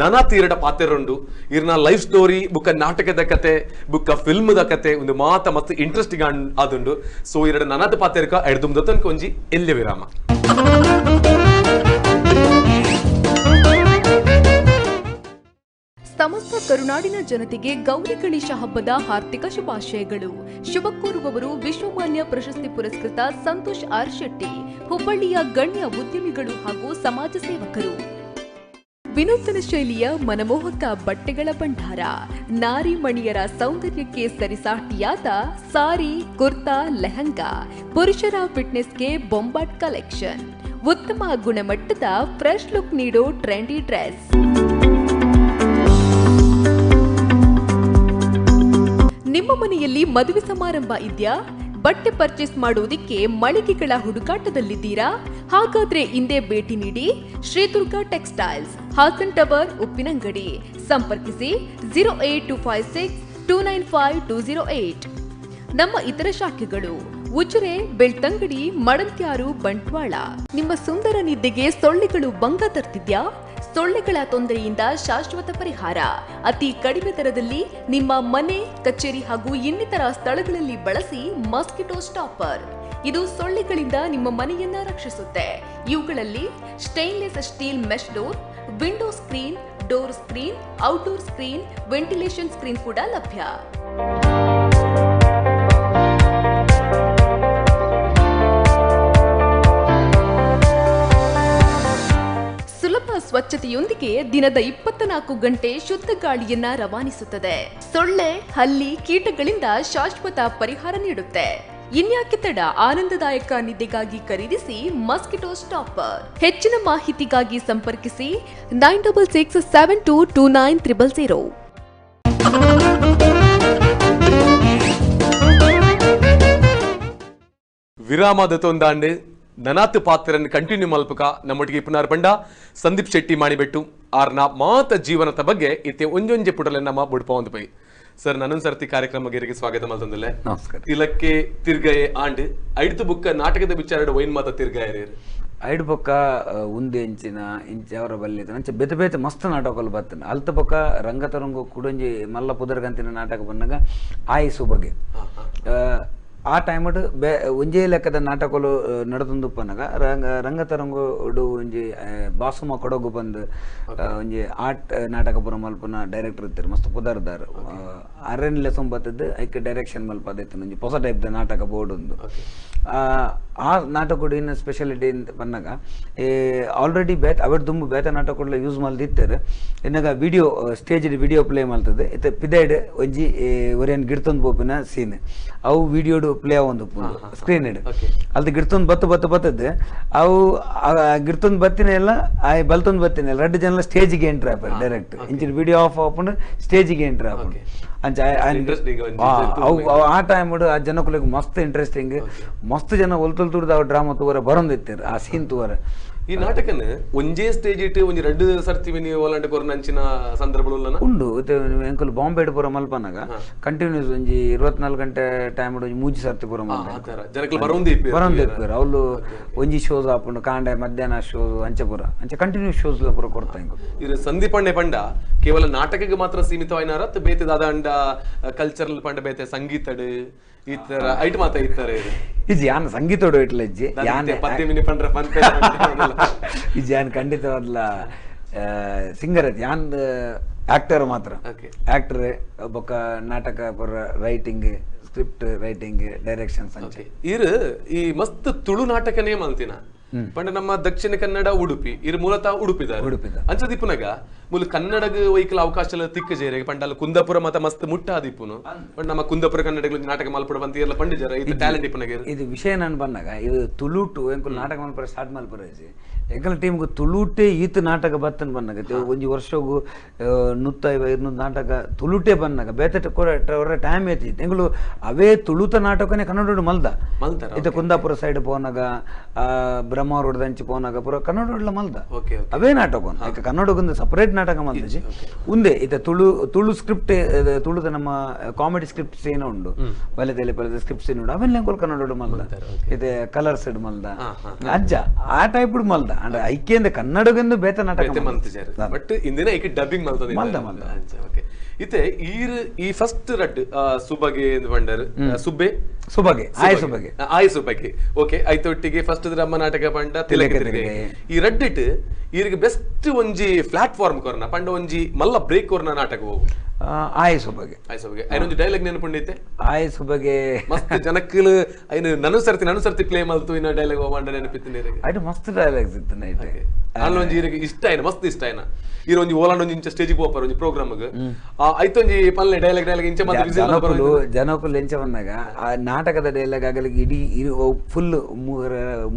ನಾನಾ ತೀರಡ ಪಾತೆರುಂಡು ಇರ್ನ ಲೈಫ್ ಸ್ಟೋರಿ ಬುಕ್ಕ ನಾಟಕದ ಕತೆ ಬುಕ್ಕ ಫಿಲ್ಮ್ ದ ಕತೆ ಒಂದು ಮಾತ ಮಸ್ತ್ ಇಂಟ್ರೆಸ್ಟಿಂಗ್ ಆದುಂಡು ಸೊ ಎರಡು ನಾನಾದ ಪಾತೆರ್ಕ ಎಡ್ದುಮ್ದ ತನಕ ಒಂಜಿ ಎಲ್ಯ ವಿರಾಮ ಸಮಸ್ತ ಕರುನಾಡಿನ ಜನತೆಗೆ ಗೌರಿ ಗಣೇಶ ಹಬ್ಬದ ಹಾರ್ದಿಕ ಶುಭಾಶಯಗಳು. ಶುಭ ಕೋರುವವರು ವಿಶ್ವಮಾನ್ಯ ಪ್ರಶಸ್ತಿ ಪುರಸ್ಕೃತ ಸಂತೋಷ್ ಆರ್ ಶೆಟ್ಟಿ, ಹುಬ್ಬಳ್ಳಿಯ ಗಣ್ಯ ಉದ್ಯಮಿಗಳು ಹಾಗೂ ಸಮಾಜ ಸೇವಕರು. ವಿನೂತನ ಶೈಲಿಯ ಮನಮೋಹಕ ಬಟ್ಟೆಗಳ ಭಂಡಾರ, ನಾರಿ ಮಣಿಯರ ಸೌಂದರ್ಯಕ್ಕೆ ಸರಿಸಾಟಿಯಾದ ಸಾರಿ, ಕುರ್ತಾ, ಲೆಹಂಗಾ, ಪುರುಷರ ಫಿಟ್ನೆಸ್ಗೆ ಬೊಂಬಾಟ್ ಕಲೆಕ್ಷನ್, ಉತ್ತಮ ಗುಣಮಟ್ಟದ ಫ್ರೆಶ್ ಲುಕ್ ನೀಡೋ ಟ್ರೆಂಡಿ ಡ್ರೆಸ್. ನಿಮ್ಮ ಮನೆಯಲ್ಲಿ ಮದುವೆ ಸಮಾರಂಭ ಇದೆಯಾ? ಬಟ್ಟೆ ಪರ್ಚೇಸ್ ಮಾಡುವುದಕ್ಕೆ ಮಳಿಗೆಗಳ ಹುಡುಕಾಟದಲ್ಲಿದ್ದೀರಾ? ಹಾಗಾದ್ರೆ ಇಂದೇ ಭೇಟಿ ನೀಡಿ ಶ್ರೀ ದುರ್ಗಾ ಟೆಕ್ಸ್ಟೈಲ್ಸ್, ಹಾಸನ್ ಟವರ್, ಉಪ್ಪಿನಂಗಡಿ. ಸಂಪರ್ಕಿಸಿ 08256295208. ನಮ್ಮ ಇತರ ಶಾಖೆಗಳು ಉಜಿರೆ, ಬೆಳ್ತಂಗಡಿ, ಮಡಂತ್ಯಾರು, ಬಂಟ್ವಾಳ. ನಿಮ್ಮ ಸುಂದರ ನಿದ್ದೆಗೆ ಸೊಳ್ಳೆಗಳು ಭಂಗ ತರ್ತಿದ್ಯಾ? ಸೊಳ್ಳೆಗಳ ತೊಂದರೆಯಿಂದ ಶಾಶ್ವತ ಪರಿಹಾರ ಅತಿ ಕಡಿಮೆ ದರದಲ್ಲಿ ನಿಮ್ಮ ಮನೆ, ಕಚೇರಿ ಹಾಗೂ ಇನ್ನಿತರ ಸ್ಥಳಗಳಲ್ಲಿ ಬಳಸಿ ಮಾಸ್ಕಿಟೋ ಸ್ಟಾಪರ್. ಇದು ಸೊಳ್ಳೆಗಳಿಂದ ನಿಮ್ಮ ಮನೆಯನ್ನ ರಕ್ಷಿಸುತ್ತೆ. ಇವುಗಳಲ್ಲಿ stainless steel mesh door, window screen, door screen, outdoor screen, ventilation screen ಕೂಡ ಲಭ್ಯ. ಸುಲಭ ಸ್ವಚ್ಛತೆಯೊಂದಿಗೆ ದಿನದ 24 ಗಂಟೆ ಶುದ್ಧ ಗಾಳಿಯನ್ನ ರವಾನಿಸುತ್ತದೆ. ಸೊಳ್ಳೆ, ಹಲ್ಲಿ, ಕೀಟಗಳಿಂದ ಶಾಶ್ವತ ಪರಿಹಾರ ನೀಡುತ್ತೆ. ಇನ್ಯಾಕೆ ತಡ? ಆನಂದದಾಯಕ ನಿದ್ದೆಗಾಗಿ ಖರೀದಿಸಿ ಮಸ್ಕಿಟೋ ಸ್ಟಾಪರ್. ಹೆಚ್ಚಿನ ಮಾಹಿತಿಗಾಗಿ ಸಂಪರ್ಕಿಸಿ 9667229000. ವಿರಾಮದ ತೊಂದಾಂಡೆ ನನಾತ್ ಪಾತ್ರನ್ ಕಂಟಿನ್ಯೂ ಮಲ್ಪಕ ನಮ್ಮೊಟ್ಟಿಗೆ ಪುನರ್ ಬಂಡ ಸಂದೀಪ್ ಶೆಟ್ಟಿ ಮಾಡಿಬಿಟ್ಟು ಆರ್ನ ಮಾತ ಜೀವನದ ಬಗ್ಗೆ ಇತ್ತೆ ಒಂಜೊಂಜೆ ಪುಟಲೆ ನಮ್ಮ ಬುಡ್ಪ ಒಂದು ಪೈ ಸರ್ ನನ್ನೊಂದು ಸರ್ತಿ ಕಾರ್ಯಕ್ರಮಕ್ಕೆ ಸ್ವಾಗತ ಮಲ್ತಂದಲೆ ನಮಸ್ಕಾರ. ತಿಲಕ್ಕೆ ತಿರ್ಗಯೆ ಆಂಡ್ ಐಡ್ತು ಬುಕ್ಕ ನಾಟಕದ ವಿಚಾರ ವೈನ್ ಮಾತ ತಿರ್ಗಾಯ ಐಡ್ ಪಕ್ಕ ಉಂದೆ ಇಂಚ ಅವರ ಬಲ್ಲಿ ಅಂಚೆ ಬೆತೆ ಬೇತೆ ಮಸ್ತ್ ನಾಟಕಗಳು ಬರ್ತಾನೆ ಅಲ್ತ ಪಕ್ಕ ರಂಗತರಂಗು ಕುಡಂಜಿ ಮಲ್ಲ ಪುದರ್ಗಂತಿನ ನಾಟಕ ಬಂದಾಗ ಆಯಸ್ಸು ಬಗ್ಗೆ ಆ ಟೈಮಡ್ ಒಂಜೇ ಲೆಕ್ಕದ ನಾಟಕಗಳು ನಡೆದೊಂದು ಪನ್ನಗ ರಂಗತರಂಗು ಒಂಜಿ ಬಾಸುಮ ಕೊಡಗು ಬಂದು ಒಂಜಿ ಆರ್ಟ್ ನಾಟಕ ಪುರ ಮಲ್ಪನ ಡೈರೆಕ್ಟರ್ ಇರ್ತಾರೆ ಮಸ್ತ್ ಪುದರ್ದಾರ್ ಅರೆನ್ ಲೆಸನ್ ಬರ್ತದ್ದು ಐಕೆ ಡೈರೆಕ್ಷನ್ ಮಲ್ಪದೈತೆ ಒಂಜಿ ಹೊಸ ಟೈಪ್ ದ ನಾಟಕ ಬೋರ್ಡ್ ಒಂದು ಆ ನಾಟಕ ಇನ್ನು ಸ್ಪೆಷಾಲಿಟಿ ಪನ್ನಗ ಆಲ್ರೆಡಿ ಅವಡ್ ತುಂಬ ಬೇತೆ ನಾಟಕಗಳು ಯೂಸ್ ಮಲ್ದಿತ್ತಾರೆ ಇನ್ನಾಗ ವಿಡಿಯೋ ಸ್ಟೇಜ್ ವಿಡಿಯೋ ಪ್ಲೇ ಮಲ್ತದೆ ಇತ್ತೆ ಪಿದೈಡ್ ಒಂಜಿ ಒರಿಯನ್ ಗಿಡ್ತೊಂದು ಪೋಪಿನ ಸೀನ್ ಅವು ವಿಡಿಯೋಡು ಪ್ಲೇ ಒಂದು ಸ್ಕ್ರೀನ್ ಇಡ್ ಅಲ್ಲಿ ಗಿಡ್ತೊಂದು ಬತ್ತದ್ದು ಅವು ಗಿಡ್ತೊಂದು ಬತ್ತಿನ ಎಲ್ಲ ಬಲ್ತೊಂದು ಬತ್ತಿನ ಎಲ್ಲ 2 ಜನ ಸ್ಟೇಜಿಗೆ ಎಂಟ್ರಿ ಆಪ ಡೈರೆಕ್ಟ್ ಇಂಚಿನ ವಿಡಿಯೋ ಆಫ್ ಆಪುಂಡು ಸ್ಟೇಜಿಗೆ ಎಂಟ್ರಿ ಆಪುಂಡು ಅಂಚ ಆ ಟೈಮ್ ಆ ಜನಕ್ಕೂ ಮಸ್ತ್ ಇಂಟ್ರೆಸ್ಟಿಂಗ್ ಮಸ್ತ್ ಜನ ಒಲ್ತುರ್ದ ಅವ್ ಡ್ರಾಮಾ ತೂವರ ಬರೋದಿತ್ತಾರೆ ಆ ಸೀನ್ ತೂವರ ಈ ನಾಟಕನ ಒಂಜೇ ಸ್ಟೇಜ್ ಇಟ್ಟು ಒಂಜಿ 2 ಸರ್ತಿ ಓಲಾಂಟ ಕೊರನ ಅಂಚಿನ ಸಂದರ್ಭಗಳು ಉಂಡು ಎಂಕಲ್ ಬಾಂಬೆ ಪುರ ಮಲ್ಪನಾಗ ಕಂಟಿನ್ಯೂಸ್ ಒಂಜಿ 24 ಗಂಟೆ ಟೈಮ್ ಒಂಜಿ 3 ಸರ್ತಿ ಪುರ ಬರೋದಿಪ್ಪೇರು ಅವ್ಲು ಒಂಜಿ ಶೋಸ್ ಆಪುಂಡು ಕಾಂಡೆ ಮಧ್ಯಾಹ್ನ ಶೋಸ್ ಅಂಚೆ ಪುರ ಅಂಚೆ ಕಂಟಿನ್ಯೂಸ್ ಶೋಸ್ ಪುರ ಕೊಡ್ತಾ ಇದು ಸಂದೀಪ್ ಪಂಡೆ ಪಂಡ ಕೇವಲ ನಾಟಕಕ್ಕೆ ಮಾತ್ರ ಸೀಮಿತವಾಯಿನಾರ ಬೇತೆ ದಾದಾಂಡ ಕಲ್ಚರಲ್ ಪಂಡ ಬೇತೆ ಸಂಗೀತಡ್ ಈ ತರ ಐಟ್ ಮಾತ ಈ ತರ ಇದೆ ಇಜ್ ಯಾನ್ ಸಂಗೀತ ಇಟ್ಲ ಇಜ್ಜಿ ಯಾನ್ ಪದ್ಯ ಮಿನಿ ಪಂಡ್ರ ಪಂಪೆ ಇಜ್ ಯಾನ್ ಖಂಡಿತವಾದ್ಲ ಸಿಂಗರ್ ಐತಿ ಯಾನ್ ಆಕ್ಟರ್ ಮಾತ್ರ ಆಕ್ಟರ್ ಬೊಕ್ಕ ನಾಟಕ ಪೂರ ರೈಟಿಂಗ್ ಸ್ಕ್ರಿಪ್ಟ್ ರೈಟಿಂಗ್ ಡೈರೆಕ್ಷನ್ಸ್ ಅಂಚೆ ಈ ಮಸ್ತ್ ತುಳು ನಾಟಕನೇ ಮಲ್ತಿನ ಪಂಡ ನಮ್ಮ ದಕ್ಷಿಣ ಕನ್ನಡ ಉಡುಪಿ ಇರು ಮೂಲತಃ ಉಡುಪಿದ ಅಂಚದಿಪ್ಪುನಗ ಮುಲ್ ಕನ್ನಡಗ ವೈಕಲ್ ಅವಕಾಶ ತಿಕ್ಕ ಜೇರೆ ಪಂಡಲ್ ಕುಂದಾಪುರ ಮತ ಮಸ್ತ್ ಮುಟ್ಟಾದಿಪ್ಪುನು ಪಂಡ ನಮ್ಮ ಕುಂದಾಪುರ ಕನ್ನಡ ನಾಟಕ ಮಲ್ಪಡ ಬಂತ ಇರ್ಲ ಪಂಡಿಜರ ಇದು ಟ್ಯಾಲೆಂಟ್ ಇಪ್ಪುನಗ ಇದು ವಿಷಯ ನಾನು ಬಂದಾಗ ಇದು ತುಳುಟು ಎಂಕುಲ್ ನಾಟಕ ಮಲ್ಪರ ಸ್ಟಾರ್ಟ್ ಮಲ್ಪರ ಎಂಕಲ್ ಟೀಮ್ಗೆ ತುಳುಟೆ ಈತ ನಾಟಕ ಬತ್ತನ್ ಬಂದಾಗ ಒಂಜಿ ವರ್ಷಗೂ 150-200 ನಾಟಕ ತುಳುಟೆ ಬಂದಾಗ ಬೇತೆ ಕೊರ ಟೈಮ್ ಐತಿ ಎಂಗಳು ಅವೇ ತುಳುತ ನಾಟಕನೇ ಕನ್ನಡ ಮಲ್ದ ಇದು ಕುಂದಾಪುರ ಸೈಡ್ ಪೋನಾಗ ಬ್ರಹ್ಮ ರೋಡ್ ದಂಚಿ ಪೋನಾಗ ಪೂರ ಕನ್ನಡ ಮಲ್ದ ಅವೇ ನಾಟಕ ಕನ್ನಡಗೊಂದು ಸಪರೇಟ್ ನಾಟಕ ಮಲ್ದಿ ಉಂದೆ ಇತ ತುಳು ಸ್ಕ್ರಿಪ್ಟ್ ತುಳುದ ನಮ್ಮ ಕಾಮಿಡಿ ಸ್ಕ್ರಿಪ್ಟ್ಸ್ ಏನೋ ಉಂಡು ಬಲೆದಲ್ಲಿ ಬಲೆದ ಸ್ಕ್ರಿಪ್ಟ್ಸ್ ಏನು ಅವೆಲ್ಲ ಎಂಕುಲ್ ಕನ್ನಡ ಮಲ್ದ ಇದು ಕಲರ್ಸ್ ಮಲ್ದ ಅಜ್ಜ ಆ ಟೈಪ್ ಮಲ್ದ ಅಂದ್ರೆ ಐಕ್ಯಂದ ಕನ್ನಡಗೊಂದು ಬೇತ ನಾಟಕ ಬಟ್ ಇಂದಿನ ಐಕೆ ಡಬ್ಬಿಂಗ್ ಮಲ್ದ ಇತ್ತೆ ಈ ಫಸ್ಟ್ ರಡ್ ಸುಬಗೆ ಬಂಡರ್ ಸುಬ್ಬೆ ಆಯ್ ಸುಬ್ಬಗೆ ಓಕೆ ಐತೊಟ್ಟಿಗೆ ಫಸ್ಟ್ ನಮ್ಮ ನಾಟಕ ಪಂಡ ತಿಲಕ ಈ ರಡ್ಡಿಟ್ ಈರಿಗೆ ಬೆಸ್ಟ್ ಒಂಜಿ ಪ್ಲಾಟ್ಫಾರ್ಮ್ ಕೊರ್ನ ಪಂಡ ಒಂಜಿ ಮಲ್ಲ ಬ್ರೇಕ್ ಕೊರ್ನ ನಾಟಕ ಹೋಗು ಆಯ್ ಸುಬ್ಬಗೆ ಐನೊಂದು ಡೈಲಾಗ್ ನೆನಪುಂಡೈತೆ ಆಯ್ ಸುಬ್ಬಗೆ ಮಸ್ತ್ ಜನಕ್ಕಲು ಐನು ನನುಸರ್ತಿ ಪ್ಲೇ ಮಲ್ತು ಇನ್ನ ಡೈಲಾಗ್ ಹೋಗಂಡ ನೆನಪಿತ್ತು ಐಟು ಮಸ್ತ್ ಡೈಲಾಗ್ಸ್ ಇತ್ತು ನೈಟ್ ಅಲ್ಲೊಂಜಿ ಈರಿಗೆ ಇಷ್ಟ ಆಯ್ನ ಮಸ್ತ್ ಇಷ್ಟ ಆಯ್ನ ಈರ ಒಂಜಿ ಓಲಾಂಡ್ ಒಂಜಿ ಇಂಚ ಸ್ಟೇಜಿಗೆ ಹೋಗ್ಪಾರ ಒಂಜಿ ಪ್ರೋಗ್ರಾಮ್ಗೆ ಐತೊಂಜಿ ಪಲ್ಲೆ ಡೈಲಾಗ್ ಇಂಚ ಜನಕ್ಕೂ ಎಂಚ ಬಂದಾಗ ಆ ನಾಟಕದ ಡೈಲಾಗ್ ಆಗಲಿಗೆ ಇಡೀ ಫುಲ್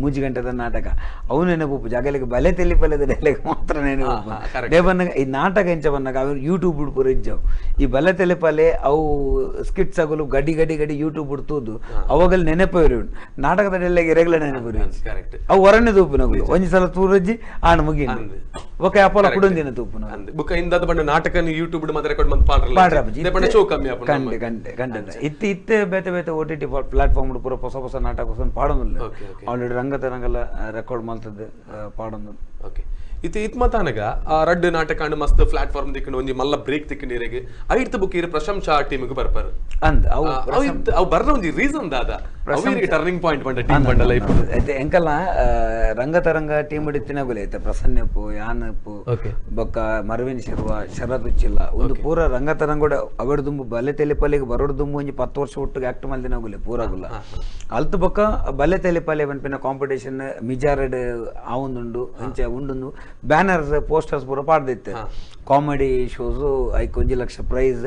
3 ಗಂಟೆದ ನಾಟಕ ಅವು ನೆನಪು ಜಾಗಲಿಗೆ ಬಲೆ ತೆಲಿ ಪಲ್ಯದ ಡೈಲಾಗ್ ಮಾತ್ರ ನೆನಪು ಡೇ ಬಂದಾಗ ಈ ನಾಟಕ ಎಂಚ ಬಂದಾಗ ಅವ್ರು ಯೂಟ್ಯೂಬ್ ಪೂರ ಇಜ್ಜವು ಈ ಬಲೆ ತೆಲಿ ಪಲ್ಲೆ ಅವು ಸ್ಕಿಟ್ಸ್ ಆಗಲು ಗಡಿ ಯೂಟ್ಯೂಬ್ ಬಿಡ್ತುದು ಅವಾಗಲ್ಲಿ ನೆನಪು ನಾಟಕದ ಡೈಲಾಗ್ ರೆಗ್ಯುಲರ್ ನೆನಪು ಅವು ಹೊರನೆ ತೂಪಿನಗಳು ಒಂದ್ ಸಲ ತೂರಜ್ಜಿ ಆಣ ಮುಗಿ ಓಕೆ ಅಪೋಲ ಕುಡೊಂದಿನ ತೂಪುನ ಬುಕ್ಕ ಇಂದದ ಬಂಡ ನಾಟಕ ಯೂಟ್ಯೂಬ್ ಮಾತ್ರ ರೆಕಾರ್ಡ್ ಮಂತ್ ಪಾಡ್ರಲ್ಲ ಬಂಡ ಶೋ ಕಮ್ಮಿ ಆಪುನ ಕಂಡೆ ಇತ್ತೆ ಬೇತೆ OTT ಪ್ಲಾಟ್ಫಾರ್ಮ್ ಪೂರ ಹೊಸ ನಾಟಕ ಪಾಡೋದಿಲ್ಲ ಆಲ್ರೆಡಿ ರಂಗತರಂಗಲ್ಲ ರೆಕಾರ್ಡ್ ಮಾಡ್ತದೆ ಪಾಡೋದು ಓಕೆ ಇತ್ ಮತಾನಗ ಆ ರಡ್ ನಾಟಕ ಮಸ್ತ್ ಪ್ಲಾಟ್ಫಾರ್ಮ್ ದಿಕ್ಕಂಡು ಒಂಜಿ ಮಲ್ಲ ಬ್ರೇಕ್ ತಿಕ್ಕಂಡಿರೆಗೆ ಐಟ್ ಬುಕ್ ಇರ ಪ್ರಶಂಸಾ ಟೀಮ್ಗೆ ಬರ್ಪಾರು ಅಂದ್ ಅವು ಬರ್ನ ಒಂಜಿ ರೀಸನ್ ದಾದ ಅವರಿಗೆ ಟರ್ನಿಂಗ್ ಪಾಯಿಂಟ್ ಬಂಡ ಟೀಮ್ ಬಂಡ ಲೈಫ್ ಎಂಕಲ್ಲ ರಂಗತರಂಗ ಟೀಮ್ ಹಿಡಿತಿನಾಗುಲೆ ಐತೆ ಪ್ರಸನ್ನಪ್ಪು ಯಾನಪ್ಪು ಬೊಕ್ಕ ಮರವಿನ ಶರತ್ ಉಚ್ಚಿಲ್ಲ ಒಂದು ಪೂರ ರಂಗತರಂಗೋಡ ಅವಡ ದುಂಬು ಬಲೆ ತೆಲಿಪಲ್ಲಿಗೆ ಬರೋಡ ದುಂಬು ಒಂಜಿ 10 ವರ್ಷ ಒಟ್ಟಿಗೆ ಆಕ್ಟ್ ಮಲ್ದಿನಾಗುಲೆ ಪೂರಾಗುಲ್ಲ ಅಲ್ತು ಬೊಕ್ಕ ಬಲೆ ತೆಲಿಪಲ್ಲೆ ಬಂಪಿನ ಕಾಂಪಿಟೇಷನ್ ಮಿಜಾರಡ್ ಆವೊಂದುಂಡು ಅಂಚೆ ಉಂಡು ಬ್ಯಾನರ್ಸ್ ಪೋಸ್ಟರ್ಸ್ ಪೂರ ಪಾಡ್ದಿತ್ತೆ ಕಾಮಿಡಿ ಶೋಸ್ ಐಕ್ 1 ಲಕ್ಷ ಪ್ರೈಸ್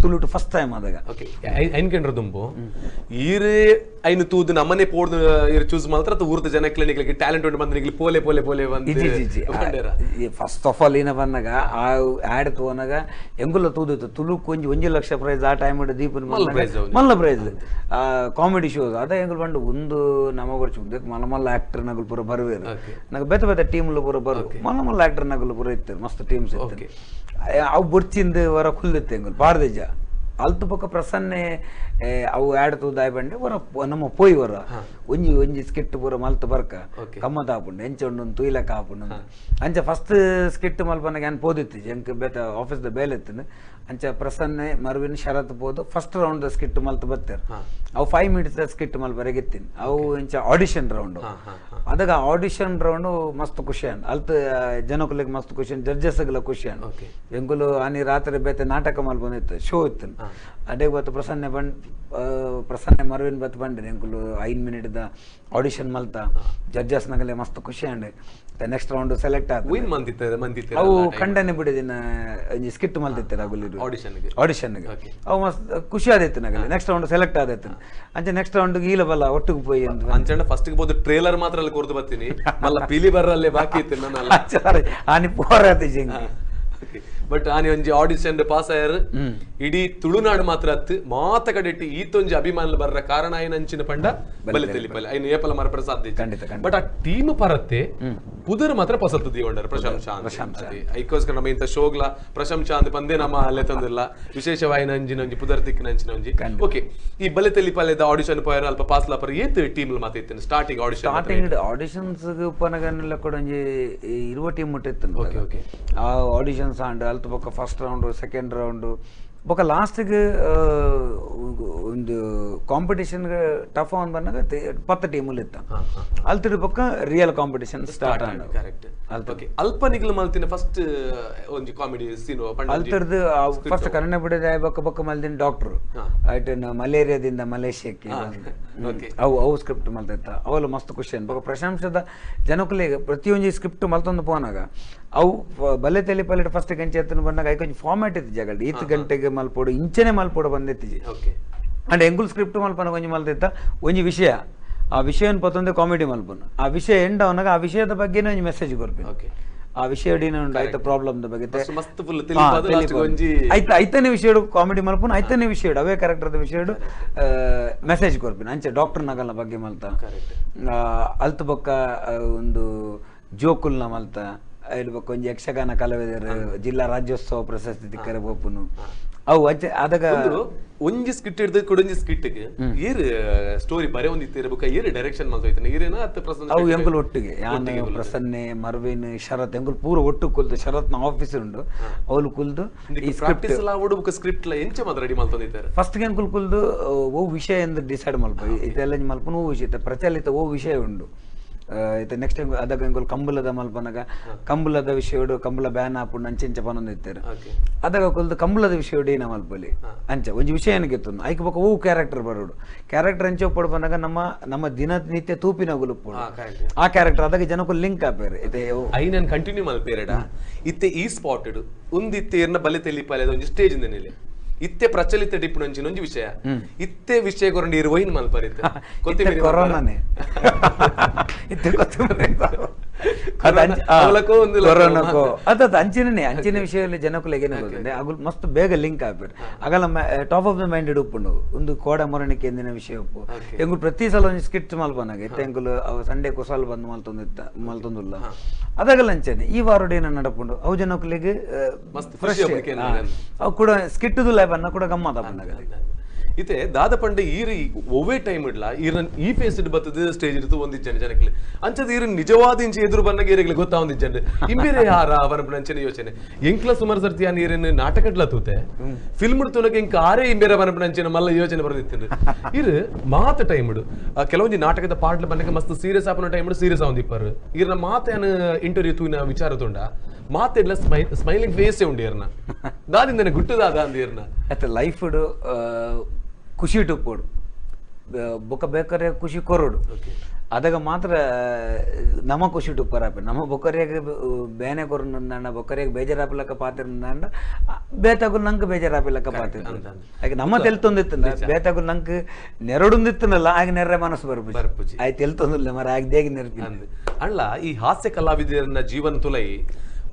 ತುಳುಟು ಫಸ್ಟ್ ಟೈಮ್ ಆದಾಗ ಐನ್ಕಂಡ್ರ ದುಂಬು ಈರೆ ಐನು ತೂದು ನಮ್ಮನೆ ಪೋಡ್ ಇರ್ ಚೂಸ್ ಮಾತ್ರ ಊರ್ದ ಜನಕ್ಕೆ ಟ್ಯಾಲೆಂಟ್ ಉಂಟು ಬಂದ್ರೆ ಪೋಲೆ ಫಸ್ಟ್ ಆಫ್ ಆಲ್ ಏನ ಬಂದಾಗ ಆ ಆಡ್ ತೋನಾಗ ಎಂಗುಲ್ಲ ತೂದಿತ್ತು ತುಳು ಕೊಂಜಿ 1 ಲಕ್ಷ ಪ್ರೈಸ್ ಆ ಟೈಮ್ ದೀಪನ್ ಮಲ್ಲ ಪ್ರೈಸ್ ಕಾಮಿಡಿ ಶೋಸ್ ಅದ ಎಂಗುಲ್ ಬಂಡು ಒಂದು ನಮಗೊರ್ಚು ಉದ್ದಕ್ಕೆ ಮಲ್ಲ ಆಕ್ಟರ್ ನಗಲ್ ಪೂರ ಬರುವೇರು ನಾಗ ಬೇತೆ ಟೀಮ್ಲು ಪೂರ ಬರು ಮಲ್ಲ ಆಕ್ಟರ್ ನಗಲ್ ಪೂರ ಇತ್ತು ಮಸ್ತ್ ಟೀಮ್ಸ್ ಇತ್ತು ಅವು ಬುರ್ಚಿಂದ ಹೊರ ಕುಲ್ದಿತ್ತೆ ಎಂಗುಲ್ ಪಾಡ್ದೆಜ್ಜ ಅಲ್ತು ಪಕ್ಕ ಪ್ರಸನ್ನೆ ಅವು ಆಡ್ ತೂದಾಯ್ ಬಂಡೆ ಹೊರ ನಮ್ಮ ಪೋಯ್ ಹೊರ ಒಂಜಿ ಸ್ಕಿಟ್ ಪೂರ ಮಲ್ತು ಬರ್ಕ ಕಮ್ಮತ್ ಆಪುಂಡು ಎಂಚ ಉಂಡು ತುಯ್ಲಕ್ಕ ಆಪುಂಡು ಅಂಚ ಫಸ್ಟ್ ಸ್ಕಿಟ್ ಮಲ್ಪನಾಗ ಏನ್ ಪೋದಿತ್ತು ಎಂಕ್ ಬೇತ ಆಫೀಸ್ದ ಬೇಲೆ ಎತ್ತಿನ ಅಂಚ ಪ್ರಸನ್ನೆ ಮರುವಿನ ಶರತ್ ಪೋದು ಫಸ್ಟ್ ರೌಂಡ್ ಸ್ಕಿಟ್ ಮಲ್ತು ಬತ್ತೇರು ಅವು 5 ಮಿನಿಟ್ಸ್ ಸ್ಕಿಟ್ ಮಲ್ಪರೆಗಿತ್ತೀನಿ ಅವು ಇಂಚ ಆಡಿಷನ್ ರೌಂಡ್ ಅದಾಗ ಆಡಿಷನ್ ರೌಂಡ್ ಮಸ್ತ್ ಖುಷಿ ಅನ್ ಅಲ್ತು ಜನಕುಲಿಗೆ ಮಸ್ತ್ ಖುಷಿ ಜಡ್ಜಸ್ಗಳ ಖುಷಿ ಅನ್ ಎಂಗುಲು ಆನಿ ರಾತ್ರಿ ಬೇತೆ ನಾಟಕ ಮಲ್ ಬಂದಿತ್ತು ಶೋ ಇತ್ತು ಅದೇ ಬತ್ತು ಪ್ರಸನ್ನೆ ಮರುವಿನ ಬತ್ ಬಂಡ್ರಿ ಎಂಕುಲು 5 ಮಿನಿಟ್ ಆಡಿಷನ್ ಮಲ್ತ ಜಡ್ಜಸ್ ನಗಲೆ ಮಸ್ತ್ ಖುಷಿ ಅಂಡೆ ನೆಕ್ಸ್ಟ್ ರೌಂಡ್ ಸೆಲೆಕ್ಟ್ ಆದ ಅವು ಖಂಡನೆ ಬಿಡಿದಿನ ಸ್ಕಿಟ್ ಮಲ್ತಿತ್ತು ಆಡಿಷನ್ಗೆ ಅವು ಮಸ್ತ್ ಖುಷಿ ಆದೈತು ನಗಲೆ ನೆಕ್ಸ್ಟ್ ರೌಂಡ್ ಸೆಲೆಕ್ಟ್ ಆದೈತು ಅಂಚೆ ನೆಕ್ಸ್ಟ್ ರೌಂಡ್ ಈಲ ಬಲ್ಲ ಒಟ್ಟಿಗೆ ಪೋಯಿ ಅಂತ ಅಂಚೆ ಫಸ್ಟ್ ಬೋದು ಟ್ರೇಲರ್ ಮಾತ್ರ ಅಲ್ಲಿ ಕೊರ್ದು ಬರ್ತೀನಿ ಮಲ್ಲ ಪಿಲಿ ಬರ್ರಲ್ಲೇ ಬಾಕಿ ಇತ್ತು ನನ್ನ ಆನಿ ಪೋರಾತಿ ಬಟ್ ಆನಿ ಒಂಜಿ ಆಡಿಷನ್ ಪಾಸ್ ಆಯರ್ ಇಡೀ ತುಳುನಾಡು ಮಾತ್ರ ಅತ್ತು ಮಾತ ಕಡೆಟ್ಟಿ ಈತೊಂಜಿ ಅಭಿಮಾನ ಬರ್ರ ಕಾರಣ ಐನಂಚಿನ ಪಂಡ ಬಲೆ ತೆಲಿಪಲ್ಲೆ ಐನು ಏಪಲ ಮರ ಪ್ರಸಾದ ಬಟ್ ಆ ಟೀಮ್ ಪರತ್ತೆ ಪುದರ್ ಮಾತ್ರ ಪಸತ್ತು ದೀವಂಡರ್ ಪ್ರಶಂಸಾ ಐಕೋಸ್ಕರ ನಮ್ಮ ಇಂತ ಶೋಗ್ಲ ಪ್ರಶಂಸಾ ಅಂತ ಬಂದೇ ನಮ್ಮ ಅಲ್ಲೇ ತಂದಿಲ್ಲ ವಿಶೇಷವಾಯಿನ ಅಂಜಿನ ಒಂಜಿ ಪುದರ್ ತಿಕ್ಕಿನ ಅಂಚಿನ ಒಂಜಿ ಓಕೆ ಈ ಬಲೆ ತೆಲಿಪಲ್ಲೆದ ಆಡಿಷನ್ ಪೋಯರ್ ಅಲ್ಪ ಪಾಸ್ಲ ಪರ ಏತ್ ಟೀಮ್ ಮಾತಿತ್ತು ಸ್ಟಾರ್ಟಿಂಗ್ ಆಡಿಷನ್ಸ್ ಉಪನಗನೆಲ್ಲ ಕೂಡ ಒಂಜಿ ಇರುವ ಟೀಮ್ ಮುಟ್ಟಿತ್ತು ಆ ಆಡಿಷನ್ಸ್ ಆಂಡ್ ಅಲ್ತು ಬೊಕ್ಕ ಫಸ್ಟ್ ರೌಂಡ್ ಸೆಕೆಂಡ್ ರೌಂಡ್ ಬೊಕ ಲಾಸ್ಟ್ಗೆ ಒಂದು ಕಾಂಪಿಟೇಷನ್ ಟಫ್ ಆನ್ ಬಂದಾಗ 10 ಟೀಮಲ್ಲಿ ಇತ್ತ ಅಲ್ತಿಡ್ ಬೊಕ್ಕ real competition start and correct okay ಅಲ್ಪ ನಿಗ್ಲು ಮಲ್ತಿನ ಫಸ್ಟ್ ಒಂಜಿ ಕಾಮಿಡಿ ಸೀನ್ ಅಲ್ತಿರ್ದು ಫಸ್ಟ್ ಕನ್ನಡ ಬಿಡದೆ ಬೊಕ್ಕ ಮಲ್ದಿನ ಡಾಕ್ಟರ್ ಐಟನ್ ಮಲೇರಿಯಾದಿಂದ ಮಲೇಷಿಯಾಕ್ಕೆ ಅವು ಸ್ಕ್ರಿಪ್ಟ್ ಮಲ್ತಿತ್ತ ಅವಳು ಮಸ್ತ್ ಖುಷಿ ಅನ್ ಬೊಕ ಪ್ರಶಂಸದ ಜನಕುಲಿಗೆ ಪ್ರತಿಯೊಂದು ಸ್ಕ್ರಿಪ್ಟ್ ಮಲ್ತೊಂದು ಪೋನಾಗ ಅವು ಬಲ್ಲೆ ತೆಲಿ ಪಲ್ಲೆಟ್ ಫಸ್ಟ್ ಗಂಟೆ ಎತ್ತನ ಬಂದಾಗ ಐಕೊಂಚ ಫಾರ್ಮ್ಯಾಟ್ ಇತ್ತು ಜಗಡ್ ಈತ್ ಗಂಟೆಗೆ ಮಲ್ಪೋಡು ಇಂಚನೆ ಮಲ್ಪೋಡು ಬಂದಿತ್ತಿಜಿ ಅಂಡ್ ಎಂಗುಲ್ ಸ್ಕ್ರಿಪ್ಟ್ ಮಲ್ಪನ ಒಂಜಿ ಮಲ್ತಿತ್ತ ಒಂಜಿ ವಿಷಯ ಆ ವಿಷಯನ ಪತ್ತೊಂದೆ ಕಾಮಿಡಿ ಮಲ್ಪನ ಆ ವಿಷಯ ಎಂಡ್ ಅವನಾಗ ಆ ವಿಷಯದ ಬಗ್ಗೆನೇ ಒಂಜಿ ಮೆಸೇಜ್ ಕೊರ್ಪಿನ ಆ ವಿಷಯ ಡಿನ ಉಂಡು ಐತ ಪ್ರಾಬ್ಲಮ್ ಬಗ್ಗೆ ಐತನೇ ವಿಷಯ ಕಾಮಿಡಿ ಮಲ್ಪನ ಐತನೇ ವಿಷಯ ಅವೇ ಕ್ಯಾರೆಕ್ಟರ್ ವಿಷಯ ಮೆಸೇಜ್ ಕೊರ್ಪಿನ ಅಂಚೆ ಡಾಕ್ಟರ್ ನಗಲ್ನ ಬಗ್ಗೆ ಮಲ್ತ ಅಲ್ತ ಬೊಕ್ಕ ಒಂದು ಜೋಕುಲ್ನ ಮಲ್ತ ಇಲ್ಲಿ ಬೊಕ್ಕ ಒಂಜಿ ಯಕ್ಷಗಾನ ಕಲಾವಿದರು ಜಿಲ್ಲಾ ರಾಜ್ಯೋತ್ಸವ ಪ್ರಶಸ್ತಿ ತಿಕ್ಕರೆ ಬೋಪುನು ಅವು ಅದಾಗ ಒಂಜಿ ಸ್ಕಿಟ್ ಹಿಡ್ದು ಕೊಡೊಂಜಿ ಸ್ಕಿಟ್ಗೆ ಏರ್ ಸ್ಟೋರಿ ಬರೆ ಒಂದಿತ್ತು ಬೊಕ ಏರ್ ಡೈರೆಕ್ಷನ್ ಮಾಡ್ತೋಯ್ತಾನೆ ಏರೇನ ಅತ್ತ ಪ್ರಸನ್ನ ಅವು ಎಂಗುಲ್ ಒಟ್ಟಿಗೆ ಯಾನ ಪ್ರಸನ್ನೆ ಮರ್ವಿನ್ ಶರತ್ ಎಂಗುಲ್ ಪೂರ ಒಟ್ಟು ಕುಲ್ದು ಶರತ್ನ ಆಫೀಸ್ ಉಂಡು ಅವಳು ಕುಲ್ದು ಈ ಸ್ಕ್ರಿಪ್ಟ್ ಎಲ್ಲ ಓಡು ಬೊಕ ಸ್ಕ್ರಿಪ್ಟ್ ಲ ಎಂಚ ಮಾತ್ರ ರೆಡಿ ಮಾಡ್ತೋದಿದ್ದಾರೆ ಫಸ್ಟ್ ಗೆ ಎಂಗುಲ್ ಕುಲ್ದು ಓ ವಿಷಯ ಎಂದು ಡಿಸೈಡ್ ಮಲ್ಪ ಇದೆಲ್ಲ ಮಲ್ಪನ ಓ ವಿಷಯ ಪ್ರಚಲಿತ ಓ ವಿಷಯ ಉಂಡು ನೆಕ್ಸ್ಟ್ ಟೈಮ್ ಅದಾಗ ಎಂಗುಲ್ ಕಂಬಳದ ಮಲ್ಪನಾಗ ಕಂಬಳದ ವಿಷಯ ಕಂಬಳ ಬ್ಯಾನ್ ಹಾಪುಂಡು ಅಂಚೆಂಚ ಪನೊಂದಿತ್ತಾರೆ ಅದಾಗ ಕುಲ್ದು ಕಂಬಳದ ವಿಷಯ ಏನ ಮಲ್ಪಲಿ ಅಂಚ ಒಂಜಿ ವಿಷಯ ಏನಿತ್ತು ಐಕ್ ಬೊಕ ಓ ಕ್ಯಾರೆಕ್ಟರ್ ಬರೋಡು ಕ್ಯಾರೆಕ್ಟರ್ ಅಂಚೆ ಒಪ್ಪಡು ಬಂದಾಗ ನಮ್ಮ ದಿನನಿತ್ಯ ತೂಪಿನ ಗುಲುಪ್ಪು ಆ ಕ್ಯಾರೆಕ್ಟರ್ ಅದಾಗ ಜನಕ್ಕೂ ಲಿಂಕ್ ಆಪೇರು ಇದೆ ಐನನ್ ಕಂಟಿನ್ಯೂ ಮಲ್ಪೇರಡ ಇತ್ತೆ ಈ ಸ್ಪಾಟೆಡ್ ಒಂದಿತ್ತೆ ಏರ್ನ ಬಲ್ಲೆ ತೆಲಿಪಾಲೆ ಒಂಜಿ ಸ್ಟೇಜ್ ಇಂದನೆಲೆ ಇತ್ತೆ ಪ್ರಚಲಿತ ಡಿಪ್ಪುನಂಚಿನ ಒಂಜಿ ವಿಷಯ ಇತ್ತೆ ವಿಷಯ ಕೊರಂಡಿ ಇರು ವೈನ್ ಮಲ್ಪರಿತ್ತು ಕೊತ್ತಿಮೀರಿ ಕೊರೋನಾನೇ ಇತ್ತೆ ಕೊತ್ತಿಮೀರಿ ಅಂಚಿನ ವಿಷಯದಲ್ಲಿ ಜನಕ್ಕೂ ಅಗುಲ್ ಮಸ್ತ್ ಬೇಗ ಲಿಂಕ್ ಆಗ್ಬೇರು ಆಗಲ್ಲ ಟಾಪ್ ಆಫ್ ದ ಮೈಂಡ್ ಉಪ್ಪುಂಡು ಒಂದು ಕೋಡ ಮೊರಣಿಕೆ ಎಂದಿನ ವಿಷಯ ಉಪ್ಪು ಎಂಗುಲ್ ಪ್ರತಿ ಸಲ ಒಂದು ಸ್ಕಿಟ್ ಮಲ್ಪನಾಗ ಎಂಗುಲು ಸಂಡೆ ಕುಸಾಲ್ ಬಂದು ಮಲ್ತೊಂದುಲ್ಲ ಅದಾಗಲ್ಲ ಅಂಚನೆ ಈ ವಾರೋಡ್ ಏನ ನಡಪುಂಡು ಅವು ಜನಕ್ಕಲಿಗೆ ಅವು ಕೂಡ ಸ್ಕಿಟ್ದು ಲೈಫ್ ಅನ್ನ ಕೂಡ ಗಮ್ಮತ್ ಬಂದಾಗ ಇತ್ತೆ ದಾದ ಪಂಡೆ ಈರಿ ಒವ್ವೇ ಟೈಮ್ ಇಡ್ಲ ಈರನ್ ಈ ಫೇಸ್ ಇಡ್ ಬತ್ತದ ಸ್ಟೇಜ್ ಇರ್ತು ಒಂದಿಜ್ಜ ಜನಕ್ಕೆ ಅಂಚದ ಈರ ನಿಜವಾದ ಇಂಚ ಎದುರು ಬಂದಾಗ ಈರಿಗೆ ಗೊತ್ತಾ ಒಂದಿಜ್ಜ ಇಂಬೇರೆ ಯಾರ ಅವರ ಅಂಚನೆ ಯೋಚನೆ ಎಂಕ್ಲ ಸುಮಾರು ಸರ್ತಿ ಆ ನೀರನ್ನು ನಾಟಕಡ್ಲ ತೂತೆ ಫಿಲ್ಮ್ ಇಡ್ತುನಕ್ಕೆ ಇಂಕ ಆರೇ ಇಂಬೇರೆ ಅವರ ಅಂಚನೆ ಮಲ್ಲ ಯೋಚನೆ ಬರ್ದಿತ್ತು ಇರು ಮಾತು ಟೈಮ್ ಇಡು ಕೆಲವೊಂದು ನಾಟಕದ ಪಾಟ್ಲ ಬಂದಾಗ ಮಸ್ತ್ ಸೀರಿಯಸ್ ಆಪನ ಟೈಮ್ ಇಡು ಸೀರಿಯಸ್ ಆವಂದಿಪ್ಪರು ಈರನ ಮಾತೇನು ಇಂಟರ್ವ್ಯೂ ತೂನ ವಿಚಾರ ತುಂಡ ಮಾತೆಲ್ಲ ಸ್ಮೈಲಿಂಗ್ ಫೇಸೇ ಉಂಡು ಈರ್ನ ದಾದಿಂದನೆ ಗುಟ್ಟದಾದ ಅಂದಿರ್ನ ಲೈಫ್ ಇಡು ಖುಷಿ ಟುಪ್ಪೋಡು ಬೊಕ್ಕ ಬೇಕಾರೆ ಖುಷಿ ಕೊರೋಡು ಅದಾಗ ಮಾತ್ರ ನಮ್ಮ ಖುಷಿ ಟುಪ್ಪರಾಪೆ ನಮ್ಮ ಬೊಕ್ಕರಿಯಾಗ ಬೇನೆ ಕೊರಂದ ಬೊಕ್ಕರಿಯಾಗ ಬೇಜಾರಾಪಿಲಕ್ಕ ಪಾತಿರಂದ ಬೇತಾಗುಲ್ ನಂಗೆ ಬೇಜಾರಾಪಿಲಕ್ಕ ಪಾತಿರ ಹಾಗೆ ನಮ್ಮ ತೆಲ್ತೊಂದಿತ್ತಂದ ಬೇತಾಗುಲ್ ನಂಗೆ ನೆರಡುಂದಿತ್ತನಲ್ಲ ಆಗ ನೆರ್ರೆ ಮನಸ್ಸು ಬರ್ಪುಜಿ ಆಯ್ತು ತೆಲ್ತೊಂದಿಲ್ಲ ಮರ ಆಗ ದೇಗಿ ನೆರಪಿ ಅಲ್ಲ ಈ ಹಾಸ್ಯ ಕಲಾವಿದರನ್ನ ಜೀವನ ತುಲೈ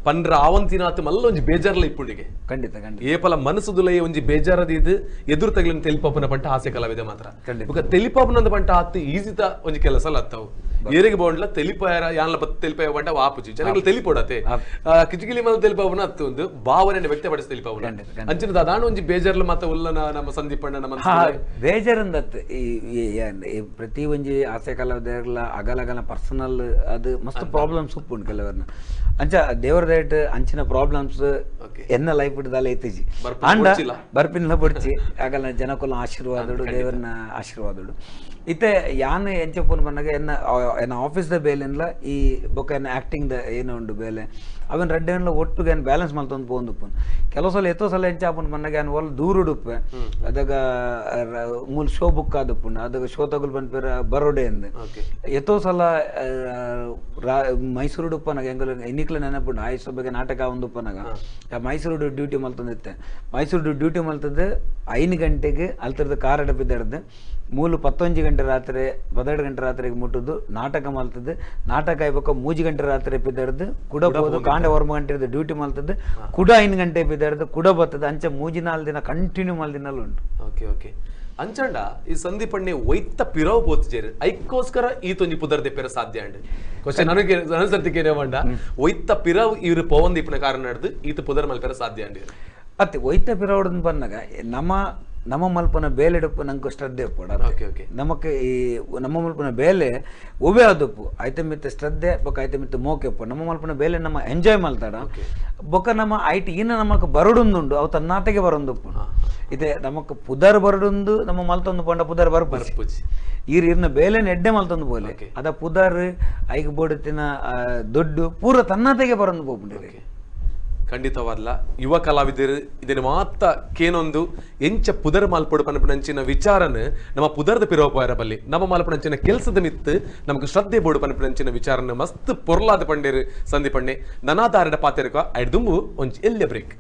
ಪಂಡ್ರ ಆವಂತಿನಾತ್ ಮಲ್ಲ ಒಂಜಿ ಬೇಜಾರ್ಲ ಇಪ್ಪುಂಡಿಗೆ ಖಂಡಿತ ಏಪಲ ಮನಸ್ಸುದುಲೈ ಒಂಜಿ ಬೇಜಾರದ ಇದು ಎದುರು ತಗಲಿನ ತೆಲಿಪಾಪನ ಪಂಟ ಹಾಸ್ಯ ಕಲಾವಿದ ಮಾತ್ರ ಬೊಕ ತೆಲಿಪಾಪನದ ಪಂಟ ಆತ್ ಈಜಿತ ಒಂಜಿ ಕೆಲಸ ಅತ್ತವು ಏರಿಗೆ ಬೋಂಡ್ಲ ತೆಲಿಪಾಯರ ಯಾನ್ಲ ಬತ್ ತೆಲಿಪಾಯ ಪಂಟ ವಾಪುಜಿ ಜನಗಳು ತೆಲಿಪೋಡತೆ ಕಿಚಕಿಲಿ ಮಲ್ಲ ತೆಲಿಪಾಪನ ಅತ್ತು ಒಂದು ಭಾವನೆ ವ್ಯಕ್ತಪಡಿಸ ತೆಲಿಪಾಪನ ಅಂಚಿನ ದಾದಾಣ ಒಂಜಿ ಬೇಜಾರ್ಲ ಮಾತ ಉಲ್ಲನ ನಮ್ಮ ಸಂದೀಪಣ್ಣ ನಮ್ಮ ಬೇಜಾರಂದತ್ ಈ ಪ್ರತಿ ಒಂಜಿ ಹಾಸ್ಯ ಕಲಾವಿದರ್ಲ ಅಗಲಗಲ ಪರ್ಸನಲ್ ಅದು ಮಸ್ತ್ ಪ್ರಾಬ್ಲಮ್ಸ್ ಉಪ್ಪುಂಡು ಕೆಲವರ್ನ ಅಂಚ ದೇವರ ದಯಟ್ ಅಂಚಿನ ಪ್ರಾಬ್ಲಮ್ಸ್ ಎನ್ನ ಲೈಫ್ ಇಡ್ದಲ್ಲ ಐತಿಜಿ ಅಂಡ ಬರ್ಪಿನ ಬಡ್ಚಿ ಆಗಲ್ಲ ಜನಕ್ಕಲ್ಲ ಆಶೀರ್ವಾದಡು ದೇವರನ ಆಶೀರ್ವಾದಡು ಇತ್ತೆ ಯಾನ್ ಎಂಚಪ್ಪನ್ ಬಂದಾಗ ಎನ್ನ ಆಫೀಸ್ ದ ಬೇಲೆನ್ಲ ಈ ಬೊಕ್ಕ ಎನ್ನ ಆಕ್ಟಿಂಗ್ ದ ಏನೋ ಉಂಡು ಬೇಲೆ ಅವನ್ ರೆಡ್ಡೆನ್ಲ ಒಟ್ಟಿಗೆ ಏನು ಬ್ಯಾಲೆನ್ಸ್ ಮಲ್ತೊಂದು ಪೋಂದುಪ್ಪನ್ ಕೆಲವು ಸಲ ಎತ್ತೋ ಸಲ ಎಂಚಾಪನ್ ಬಂದಾಗ ಏನು ಒಲ್ ದೂರುಡುಪ್ಪೆ ಅದಾಗ ಮೂಲ್ ಶೋ ಬುಕ್ ಆದಪ್ಪುಂಡು ಅದಾಗ ಶೋ ತಗುಲ್ ಬಂದ್ಪೇರ ಬರೋಡೆ ಅಂದು ಎತ್ತೋ ಸಲ ಮೈಸೂರು ಉಪ್ಪನಾಗ ಹೆಂಗಲ್ಲ ಇನ್ನಿಕ್ಲ ನೆನಪುಂಡು ಆಯುಷ್ ಬಗ್ಗೆ ನಾಟಕ ಒಂದು ಉಪ್ಪನಾಗ ಮೈಸೂರು ಡ್ಯೂಟಿ ಮಲ್ತೊಂದಿತ್ತೆ ಮೈಸೂರು ಡ್ಯೂಟಿ ಮಲ್ತದ್ದು 5 ಗಂಟೆಗೆ ಅಲ್ತರದ ಕಾರ್ ಅಡಪಿದ್ದಡ್ದು ಮೂಲು 11 ಗಂಟೆ ರಾತ್ರಿ 12 ಗಂಟೆ ರಾತ್ರಿಗೆ ಮುಟ್ಟುದು ನಾಟಕ ಮಲ್ತದ್ದು ನಾಟಕ ಆಯ್ಬೇಕು 3 ಗಂಟೆ ರಾತ್ರಿ ಬಿದ್ದಾಡ್ದು ಕುಡ ಹೋದು ಕಾಂಡೆ 1 ಗಂಟೆ ಡ್ಯೂಟಿ ಮಲ್ತದ್ದು ಕುಡ 5 ಗಂಟೆ ಬಿದ್ದಾಡ್ದು ಕುಡ ಬರ್ತದೆ ಅಂಚ 3-4 ದಿನ ಕಂಟಿನ್ಯೂ ಮಲ್ದಿನಲ್ಲಿ ಉಂಟು ಓಕೆ ಓಕೆ ಅಂಚಂಡ ಈ ಸಂದೀಪಣ್ಣೆ ಒಯ್ತ ಪಿರವ್ ಬೋತ್ಜೇರು ಐಕ್ಕೋಸ್ಕರ ಈತೊಂಜಿ ಪುದರ್ದೆ ಪೆರ ಸಾಧ್ಯ ಅಂಡ್ ಕ್ವಶನ್ ನನಗೆ ಅನುಸರ್ತಿ ಕೇನೆ ಮಂಡ ಒಯ್ತ ಪಿರವ್ ಇವ್ರು ಪವಂದೀಪನ ಕಾರಣ ನಡೆದು ಈತ ಪುದರ್ ಮಲ್ಪೆರ ಸಾಧ್ಯ ಅಂಡ್ ಅತ್ತೆ ಒಯ್ತ ಪಿರವಡ್ ಬಂದಾಗ ನಮ್ಮ ಮಲ್ಪನ ಬೇಲೆ ಡುಪ್ಪು ನಂಗೆ ಶ್ರದ್ಧೆ ಉಪ್ಪು ನಮಕ್ ಈ ನಮ್ಮ ಮಲ್ಪನ ಬೇಲೆ ಒವೇ ಆದುಪ್ಪು ಐತೆ ಮಿತ್ತ ಶ್ರದ್ಧೆ ಬೊಕ್ಕ ಐತೆ ಮಿತ್ತ ಮೋಕೆ ಉಪ್ಪು ನಮ್ಮ ಮಲ್ಪನ ಬೇಲೆ ನಮ್ಮ ಎಂಜಾಯ್ ಮಲ್ತಾಡ ಬೊಕ್ಕ ನಮ್ಮ ಐಟಿ ಇನ್ನ ನಮಕ್ ಬರಡುಂದುಂಡು ಅವು ತನ್ನಾತೆಗೆ ಬರೊಂದುಪ್ಪು ಇದೆ ನಮಕ್ ಪುದರ್ ಬರಡುಂದು ನಮ್ಮ ಮಲ್ತೊಂದು ಪಂಡ ಪುದರ್ ಬರ್ಪುಜಿ ಈರ್ನ ಬೇಲೆನ ಎಡ್ಡೆ ಮಲ್ತೊಂದು ಬೋಲೆ ಅದ ಪುದರ್ ಐಗೆ ಬೋಡುತ್ತಿನ ದೊಡ್ಡ ಪೂರ ತನ್ನಾತೆಗೆ ಬರೊಂದು ಪೋಪುಂಡಿರಿ ಖಂಡಿತವಾದ್ಲ ಯುವ ಕಲಾವಿದರು ಇದನ್ನು ಮಾತ ಕೇನೊಂದು ಎಂಚ ಪುದರ್ ಮಾಲ್ಪಡು ಪನಪನಂಚಿನ ವಿಚಾರನ ನಮ್ಮ ಪುದರ್ದ ಪಿರೋಪಾಯರ ಬಲ್ಲಿ ನಮ್ಮ ಮಾಲ್ಪನಂಚಿನ ಕೆಲಸದ ಮಿತ್ತು ನಮಗೆ ಶ್ರದ್ಧೆ ಬೋಡು ಪನಪನಂಚಿನ ವಿಚಾರನ ಮಸ್ತ್ ಪೊರ್ಲಾದ ಪಂಡೇರು ಸಂಧಿ ಪಂಡೆ ನನಾದಾರಡ ಪಾತೆರಕ ಐಡ್ದುಂಬು ಒಂಚ್ ಎಲ್ಯ ಬ್ರೇಕ್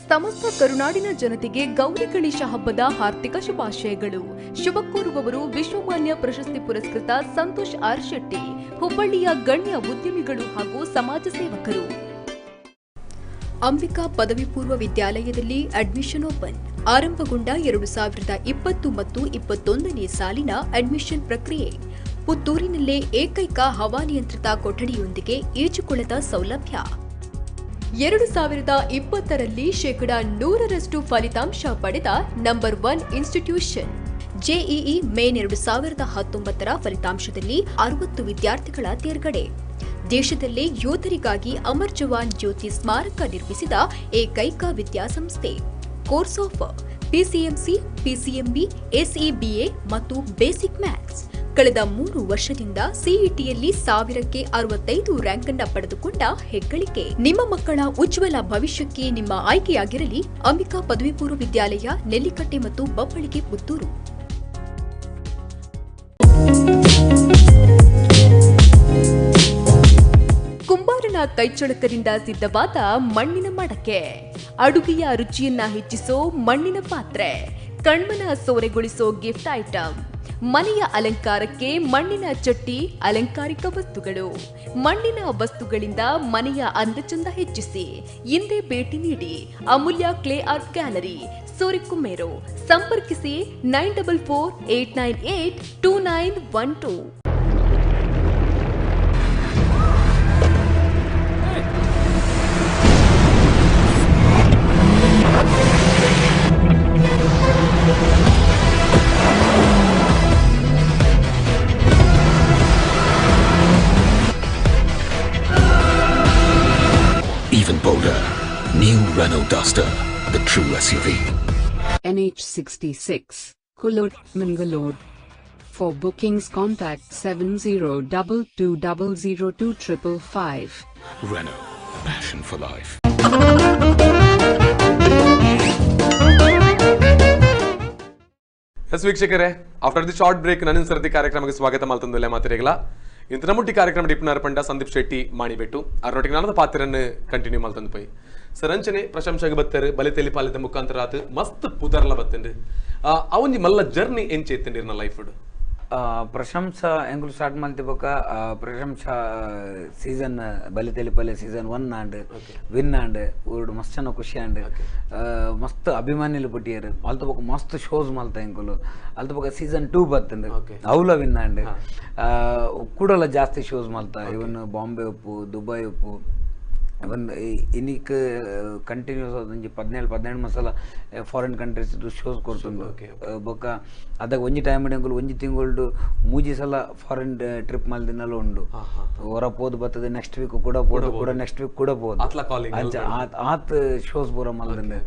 ಸಮಸ್ತ ಕರುನಾಡಿನ ಜನತೆಗೆ ಗೌರಿ ಗಣೇಶ ಹಬ್ಬದ ಹಾರ್ದಿಕ ಶುಭಾಶಯಗಳು. ಶುಭ ಕೋರುವವರು ವಿಶ್ವಮಾನ್ಯ ಪ್ರಶಸ್ತಿ ಪುರಸ್ಕೃತ ಸಂತೋಷ್ ಆರ್ ಶೆಟ್ಟಿ, ಹುಬ್ಬಳ್ಳಿಯ ಗಣ್ಯ ಉದ್ಯಮಿಗಳು ಹಾಗೂ ಸಮಾಜ ಸೇವಕರು. ಅಂಬಿಕಾ ಪದವಿ ಪೂರ್ವ ವಿದ್ಯಾಲಯದಲ್ಲಿ ಅಡ್ಮಿಷನ್ ಓಪನ್ ಆರಂಭಗೊಂಡ 2020 ಮತ್ತು 2021ನೇ ಸಾಲಿನ ಅಡ್ಮಿಷನ್ ಪ್ರಕ್ರಿಯೆ. ಪುತ್ತೂರಿನಲ್ಲೇ ಏಕೈಕ ಹವಾನಿಯಂತ್ರಿತ ಕೊಠಡಿಯೊಂದಿಗೆ ಈಜುಕೊಳದ ಸೌಲಭ್ಯ. 2020ರಲ್ಲಿ 100% ಫಲಿತಾಂಶ ಪಡೆದ ನಂಬರ್ 1 ಇನ್ಸ್ಟಿಟ್ಯೂಷನ್. ಜೆಇಇ ಮೇನ್ 2019ರ ಫಲಿತಾಂಶದಲ್ಲಿ 60 ವಿದ್ಯಾರ್ಥಿಗಳ ತೇರ್ಗಡೆ. ದೇಶದಲ್ಲೇ ಯೋಧರಿಗಾಗಿ ಅಮರ್ ಜವಾನ್ ಜ್ಯೋತಿ ಸ್ಮಾರಕ ನಿರ್ಮಿಸಿದ ಏಕೈಕ ವಿದ್ಯಾಸಂಸ್ಥೆ. Course of PCMC, PCMB, SEBA ಮತ್ತು ಬೇಸಿಕ್ ಮ್ಯಾಥ್ಸ್. ಕಳೆದ 3 ವರ್ಷದಿಂದ ಸಿಇಟಿಯಲ್ಲಿ 1000ಕ್ಕೆ 65 ರ್ಯಾಂಕ್ ಅನ್ನು ಪಡೆದುಕೊಂಡ ಹೆಗ್ಗಳಿಕೆ. ನಿಮ್ಮ ಮಕ್ಕಳ ಉಜ್ವಲ ಭವಿಷ್ಯಕ್ಕೆ ನಿಮ್ಮ ಆಯ್ಕೆಯಾಗಿರಲಿ ಅಂಬಿಕಾ ಪದವಿ ಪೂರ್ವ ವಿದ್ಯಾಲಯ, ನೆಲ್ಲಿಕಟ್ಟೆ ಮತ್ತು ಬಬ್ಬಳಿಗೆ, ಪುತ್ತೂರು. ಕುಂಬಾರನ ಕೈಚಳಕದಿಂದ ಸಿದ್ಧವಾದ ಮಣ್ಣಿನ ಮಡಕೆ, ಅಡುಗೆಯ ರುಚಿಯನ್ನ ಹೆಚ್ಚಿಸೋ ಮಣ್ಣಿನ ಪಾತ್ರೆ, ಕಣ್ಮನ ಸೋರೆಗೊಳಿಸೋ ಗಿಫ್ಟ್ ಐಟಂ, ಮನೆಯ ಅಲಂಕಾರಕ್ಕೆ ಮಣ್ಣಿನ ಚಟ್ಟಿ, ಅಲಂಕಾರಿಕ ವಸ್ತುಗಳು. ಮಣ್ಣಿನ ವಸ್ತುಗಳಿಂದ ಮನೆಯ ಅಂದಚಂದ ಹೆಚ್ಚಿಸಿ ಹಿಂದೆ ಭೇಟಿ ನೀಡಿ ಅಮೂಲ್ಯ ಕ್ಲೇ ಆರ್ಟ್ ಗ್ಯಾಲರಿ, ಸೋರಿಕುಮೇರು. ಸಂಪರ್ಕಿಸಿ 9448982912. Even bolder, new Renault Duster, the true SUV. NH66, Kulur, Mangalore. For bookings contact 7022002555. Renault, passion for life. Yes ವೀಕ್ಷಕರೇ, ಆಫ್ಟರ್ ದಿ ಶಾರ್ಟ್ ಬ್ರೇಕ್ ನನ್ನ ಸರ್ತಿ ಕಾರ್ಯಕ್ರಮಕ್ಕೆ ಸ್ವಾಗತ ಮಾಡ್ತಂದಲ್ಲ ಮಾತಿರಗಲ. ಇಂತ ನಮ್ಮೊಟ್ಟಿ ಕಾರ್ಯಕ್ರಮ ಡಿಪ್ನಾರ್ ಪಂಡ ಸಂದೀಪ್ ಶೆಟ್ಟಿ ಮಾಣಿಬೆಟ್ಟು ಅರನೊಟ್ಟಿಗೆ ನಾನದ ಪಾತ್ರನ್ನು ಕಂಟಿನ್ಯೂ ಮಾಡ್ತಂದು ಪೈ ಸರಂಚನೆ ಪ್ರಶಂಸೆಗೆ ಬತ್ತರು ಬಲೆ ತೆಲಿಪಾಲಿದ ಮುಖಾಂತರ ಆತು ಮಸ್ತ್ ಪುದರ್ಲ ಬತ್ತಂಡ್ರಿ ಅವನ್ಜಿ ಮಲ್ಲ ಜರ್ನಿ ಏನ್ ಚೇತಂಡ್ರಿ ನನ್ನ ಲೈಫ್ ಪ್ರಶಂಸ ಎಂಗುಲು ಸ್ಟಾರ್ಟ್ ಮಾಡ್ತಿಬೇಕ ಪ್ರಶಂಸ ಸೀಸನ್ ಬಲಿ ತೆಲಿಪಲ್ಲೆ ಸೀಸನ್ 1 ಆಂಡ್ ವಿನ್ ಆಂಡ್ ಊರ್ಡು ಮಸ್ತ್ ಚೆನ್ನ ಖುಷಿ ಆಂಡ್ ಮಸ್ತ್ ಅಭಿಮಾನಿಲು ಪುಟ್ಟಿಯರು ಅಲ್ತಬೇಕು ಮಸ್ತ್ ಶೋಸ್ ಮಲ್ತ ಎಂಕುಲು ಅಲ್ತಬೇಕು ಸೀಸನ್ 2 ಬರ್ತಂಡು ಅವಲ ವಿನ್ ಆಂಡ್ ಕೂಡಲ ಜಾಸ್ತಿ ಶೋಸ್ ಮಲ್ತ ಇವನ್ ಬಾಂಬೆ ಉಪ್ಪು ದುಬೈ ಉಪ್ಪು ಒಂದು ಇನ್ನಿಕ್ ಕಂಟಿನ್ಯೂಸ್ ಒಂಜಿ 17 ಮಸಾಲ ಫಾರಿನ್ ಕಂಟ್ರೀಸ್ ಶೋಸ್ ಕೊಡ್ತುಂಡು ಬೊಕ್ಕ ಅದಾಗ ಒಂಜಿ ಟೈಮ್ ಎಂಕುಲು ಒಂಜಿ ತಿಂಗಳು 3 ಸಲ ಫಾರಿನ್ ಟ್ರಿಪ್ ಮಲ್ದಿನಲ್ಲ ಉಂಡು ಹೊರ ಪೋದು ಬರ್ತದೆ ನೆಕ್ಸ್ಟ್ ವೀಕ್ ಕೂಡ ಪೋದು ಕೂಡ ನೆಕ್ಸ್ಟ್ ವೀಕ್ ಕೂಡ ಪೋದು ಆತ್ ಶೋಸ್ ಪೂರ ಮಲ್ದಿಂದೆ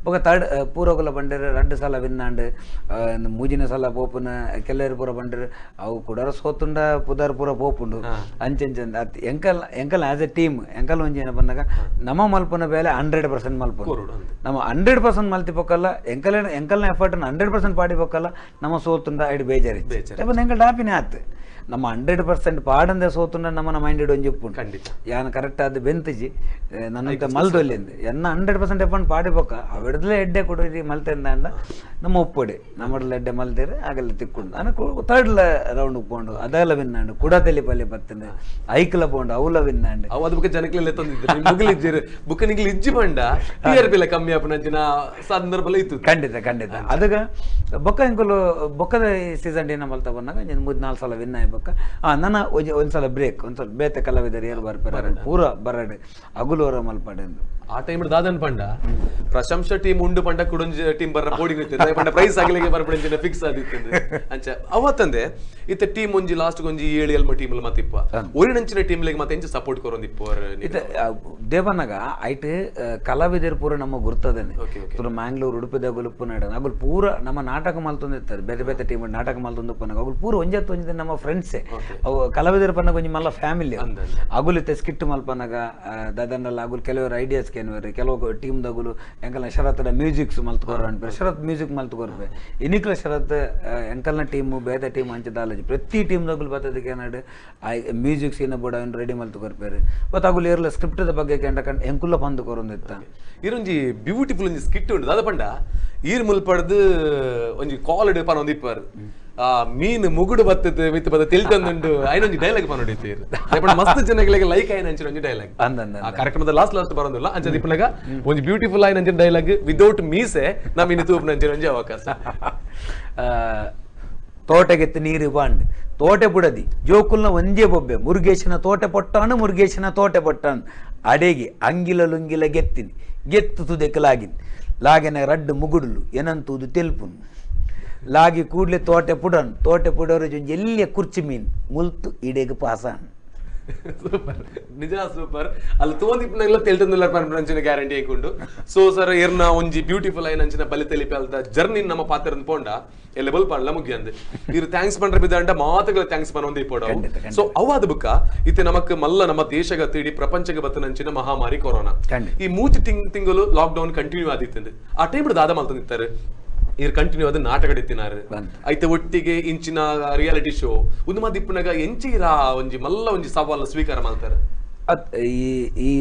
ಬೊಕ್ಕ ತರ್ಡ್ ಪೂರಗುಲ ಬಂಡೇರು 2 ಸಲ ವಿನ್ನಾಂಡ್ 3ನೇ ಸಲ ಪೋಪುನ ಕೆಲವರು ಪೂರ ಬಂಡೇರು ಅವು ಕೂಡ ಸೋತುಂಡ ಪುದಾರ್ ಪೂರ ಪೋಪುಂಡು ಅಂಚೆಂಚಂದ ಅತ್ ಎಂಕಲ್ ಆಸ್ ಎ ಟೀಮ್ ಎಂಕಲ್ ಒಂಜಿ ಏನ ಬಂದಾಗ ನಮ್ಮ ಮಲ್ಪನ ಬೇಲೆ 100% ಮಲ್ಪುಂಡು ನಮ್ಮ 100% ಮಲ್ತಿಪೊಕ್ಕಲ್ಲ ಎಂಕಲ್ನ ಎಫರ್ಟ್ 100% ಪಾಡಿಪೊಕ್ಕಲ್ಲ ನಮ್ಮ ಸೋತುಂಡ ಐಡ್ ಬೇಜಾರಿ ಎಂಕಲ್ ಡಾಪಿನೇ ಆತ್ ನಮ್ಮ 100% ಪಾಡಂದೆ ಸೋತುಂಡ ನಮ್ಮನ ಮೈಂಡೆಡ್ ಒಂಜಿ ಉಪ್ಪುಂಡು ಖಂಡಿತ ಯಾನ್ ಕರೆಕ್ಟ್ ಆದ ಬೆಂತಿಜಿ ನನ್ನ ಮಲ್ದೊಲ್ಲಿಂದ ಎನ್ನ 100% ಎಫರ್ಟ್ ಪಾಡಿಪೊಕ್ಕ ಅವಿಡದಲ್ಲೇ ಎಡ್ಡೆ ಕೊಡೋರಿ ಮಲ್ತೆಂದ ಅಂಡ ನಮ್ಮ ಉಪ್ಪುಡೆ ನಮ್ಮಡಲ್ಲ ಎಡ್ಡೆ ಮಲ್ತೇರೆ ಆಗಲ್ಲ ತಿಕ್ಕೊಂಡು ನಾನು ಥರ್ಡ್ ರೌಂಡ್ ಉಪ್ಪುಂಡು ಅದೆಲ್ಲ ವಿನ್ನಾಂಡು ಕುಡ ತೆಲಿಪಲ್ಲೆ ಬರ್ತಂದೆ ಐಕ್ಲ ಪೋಂಡು ಅವಲ ವಿನ್ನಾಂಡು ಅವು ಅದ ಬಗ್ಗೆ ಜನಕ್ಲೆಲ್ಲ ತಂದಿದ್ರು ಮುಗಿಲಿಜ್ಜಿರು ಬುಕ್ಕ ನಿಂಗ್ಲಿ ಇಜ್ಜಿ ಬಂಡ ಟಿಆರ್ಪಿ ಎಲ್ಲ ಕಮ್ಮಿ ಆಪನಂಚಿನ ಸಂದರ್ಭ ಇತ್ತು ಖಂಡಿತ ಅದಗ ಬೊಕ್ಕ ಎಂಕುಲು ಬೊಕ್ಕದ ಸೀಸನ್ ಏನ ಮಲ್ತ ಬಂದಾಗ 3-4 ಸಲ ವಿನ್ ಆಯ್ಬೇಕು ಬೊಕ್ಕ ನನ್ನ ಒಂದ್ಸಲ ಬ್ರೇಕ್ ಒಂದ್ಸಲ ಬೇತೆ ಕಲಾವಿದರು ಏರು ಬರ್ಪಾರ ಪೂರ ಬರಡ್ ಅಗುಲೋರ ಮಲ್ಪಡೆ ಆ ಟೈಮ್ ದಾದನ್ ಪಂಡ ಪ್ರಶಂಸಾ ಟೀಮ್ ಉಂಡು ಪಂಡ ಕುಡಂಜ ಟೀಮ್ ಬರ್ರ ಬೋರ್ಡಿಂಗ್ ಇತ್ತು ಪಂಡ ಪ್ರೈಸ್ ಆಗಲಿಗೆ ಬರ್ಬಿಡ ಫಿಕ್ಸ್ ಆದಿತ್ತು ಅಂಚ ಅವತ್ತಂದೆ ಇತ್ತ ಟೀಮ್ ಒಂಜಿ ಲಾಸ್ಟ್ ಒಂಜಿ 7 ಟೀಮ್ ಮತ್ತಿಪ್ಪ ಒರಿನಂಚಿನ ಟೀಮ್ ಲೆಗ್ ಮತ್ತೆ ಎಂಚ ಸಪೋರ್ಟ್ ಕೊರೊಂದಿಪ್ಪ ದೇವನಾಗ ಐಟ್ ಕಲಾವಿದರು ಪೂರ ನಮ್ಮ ಗುರ್ತದೇನೆ ಮ್ಯಾಂಗ್ಳೂರ್ ಉಡುಪಿದಾಗ ಉಪ್ಪುನಾಡ ಅಗುಲ್ ಪೂರ ನಮ್ಮ ನಾಟಕ ಮಲ್ತೊಂದಿರ್ತಾರೆ ಬೇರೆ ಬೇರೆ ಟೀಮ್ ನಾಟಕ ಮಲ್ತೊಂದು ಪನ್ನಾಗ ಅಗುಲ್ ಪೂರ ಒಂಜತ್ತು ಒಂಜಿದ ನಮ್ಮ ಫ್ರೆಂಡ್ಸೇ ಅವು ಕಲಾವಿದರು ಪನ್ನಾಗ ಒಂಜಿ ಮಲ್ಲ ಫ್ಯಾಮಿಲಿ ಅಗುಲ್ ಇತ್ತೆ ಸ್ಕಿಟ್ ಮಲ್ಪನಾಗ ದಾದನ್ನೆಲ್ಲ ಅಗುಲ್ ಕೆಲವರು ಐಡಿಯಾಸ್ ಕೇನ್ವರಿ ಕೆಲವು ಟೀಮ್ ದಗುಲು ಎಂಕಲ್ನ ಶರತ್ನ ಮ್ಯೂಸಿಕ್ಸ್ ಮಲ್ತ್ಕೊರ ಅನ್ಪೇರು ಶರತ್ ಮ್ಯೂಸಿಕ್ ಮಲ್ತ್ಕೊರ್ಪೆ ಇನಿಕ್ಲ ಶರತ್ ಎಂಕಲ್ನ ಟೀಮು ಬೇರೆ ಟೀಮ್ ಅಂಚದಾಲಜಿ ಪ್ರತಿ ಟೀಮ್ ದಗುಲು ಬತ್ತದಕ್ಕೆ ಏನಾಡು ಮ್ಯೂಸಿಕ್ ಸೀನ ಬೋಡ ರೆಡಿ ಮಲ್ತ್ಕೊರ್ಪೇರು ಮತ್ತು ಅಗುಲ್ ಏರ್ಲ ಸ್ಕ್ರಿಪ್ಟ್ ಬಗ್ಗೆ ಎಂಕುಲ್ಲ ಪಂದು ಕೊರೊಂದಿತ್ತ ಇರೊಂಜಿ ಬ್ಯೂಟಿಫುಲ್ ಒಂಜಿ ಸ್ಕಿಟ್ ಉಂಟು ದಾದ ಪಂಡ ಈರ್ ಮುಲ್ಪಡ್ದು ಒಂಜಿ ಕಾಲ್ ಪನ ಒಂದಿಪ್ಪಾರು ಮೀನು ಮುಗುಡು ಬತ್ತದ ವಿತ್ ಬದ ತಿಳ್ತಂದುಂಡು ಐನೊಂಜಿ ಡೈಲಾಗ್ ಪನೋಡಿತೀರ್ ಮಸ್ತ್ ಜನಗಳಿಗೆ ಲೈಕ್ ಆಯ್ನ ಅಂಚಿನ ಒಂಜಿ ಡೈಲಾಗ್ ಆ ಕಾರ್ಯಕ್ರಮದ ಲಾಸ್ಟ್ ಬರೋದಿಲ್ಲ ಅಂಚ ದಿಪ್ಪನಾಗ ಒಂಜಿ ಬ್ಯೂಟಿಫುಲ್ ಆಯ್ನ ಅಂಚಿನ ಡೈಲಾಗ್ ವಿದೌಟ್ ಮೀಸೆ ನಮ್ ಇನ್ನು ತೂಪನ ಅಂಚಿನ ಒಂಜಿ ಅವಕಾಶ ತೋಟಗೆತ್ತು ನೀರು ಬಾಂಡ್ ತೋಟೆ ಬುಡದಿ ಜೋಕುಲ್ನ ಒಂದೇ ಬೊಬ್ಬೆ ಮುರುಗೇಶನ ತೋಟೆ ಪೊಟ್ಟಾನು ಮುರುಗೇಶನ ತೋಟೆ ಪೊಟ್ಟಾನು ಅಡೆಗೆ ಅಂಗಿಲ ಲುಂಗಿಲ ಗೆತ್ತಿನಿ ಗೆತ್ತು ತುದೆಕಲಾಗಿನ್ ಲಾಗೆನ ರಡ್ಡು ಮುಗುಡುಲು ಏನಂತೂದು ತೆಲ್ಪುನು ಲಾಗಿ ಕೂಡ್ಲೆ ತೋಟೆ ಪುಡನ್ ತೋಟೆ ಪುಡೋರು ಎಲ್ಲಿಯ ಕುರ್ಚಿ ಮೀನ್ ಮುಲ್ತು ಇಡೆಗೆ ಪಾಸಾನ್ ಸೂಪರ್ ನಿಜ ಸೂಪರ್ ಅಲ್ಲಿ ತೋಂದಿಪ್ಪನೆಲ್ಲ ತೆಲ್ತಂದಿಲ್ಲ ಪರ್ಮನೆಂಚಿನ ಗ್ಯಾರಂಟಿ ಹಾಕೊಂಡು ಸೊ ಸರ್ ಏರ್ನ ಒಂಜಿ ಬ್ಯೂಟಿಫುಲ್ ಆಯ್ನ ಅಂಚಿನ ಬಲಿ ತೆಲಿಪಿ ಅಲ್ದ ಜರ್ನಿ ನಮ್ಮ ಪಾತ್ರ ಪೋಂಡ ಎಲ್ಲ ಬಲ್ ಪಂಡ್ಲ ಮುಗಿ ಅಂದೆ ಇರು ಥ್ಯಾಂಕ್ಸ್ ಪಂಡ್ರೆ ಬಿದ್ದಂಡ ಮಾತುಗಳ ಥ್ಯಾಂಕ್ಸ್ ಪನೊಂದಿ ಪೋಡ ಸೊ ಅವಾದ ಬುಕ್ಕ ಇತ್ತೆ ನಮಕ್ ಮಲ್ಲ ನಮ್ಮ ದೇಶಗ ಇಡೀ ಪ್ರಪಂಚಗೆ ಬತ್ತನಂಚಿನ ಮಹಾಮಾರಿ ಕೊರೋನಾ ಈ 3 ತಿಂಗಳು ಲಾಕ್ ಡೌನ್ ಕಂಟಿನ್ಯೂ ಆದಿತ್ತಂದೆ ಆ ಟೈಮ್ ದಾದ ಮಲ್ತಂದಿತ್ತಾರೆ ಇರ್ ಕಂಟಿನ್ಯೂ ಆದ ನಾಟಕ ಎತ್ತಿನಾರು ಐತೆ ಒಟ್ಟಿಗೆ ಇಂಚಿನ ರಿಯಾಲಿಟಿ ಶೋ ಒಂದು ಮದಿಪ್ಪನಾಗ ಎಂಚಿರ ಒಂಜಿ ಮಲ್ಲ ಒಂಜಿ ಸವಾಲ ಸ್ವೀಕಾರ ಮಾಡ್ತಾರೆ ಈ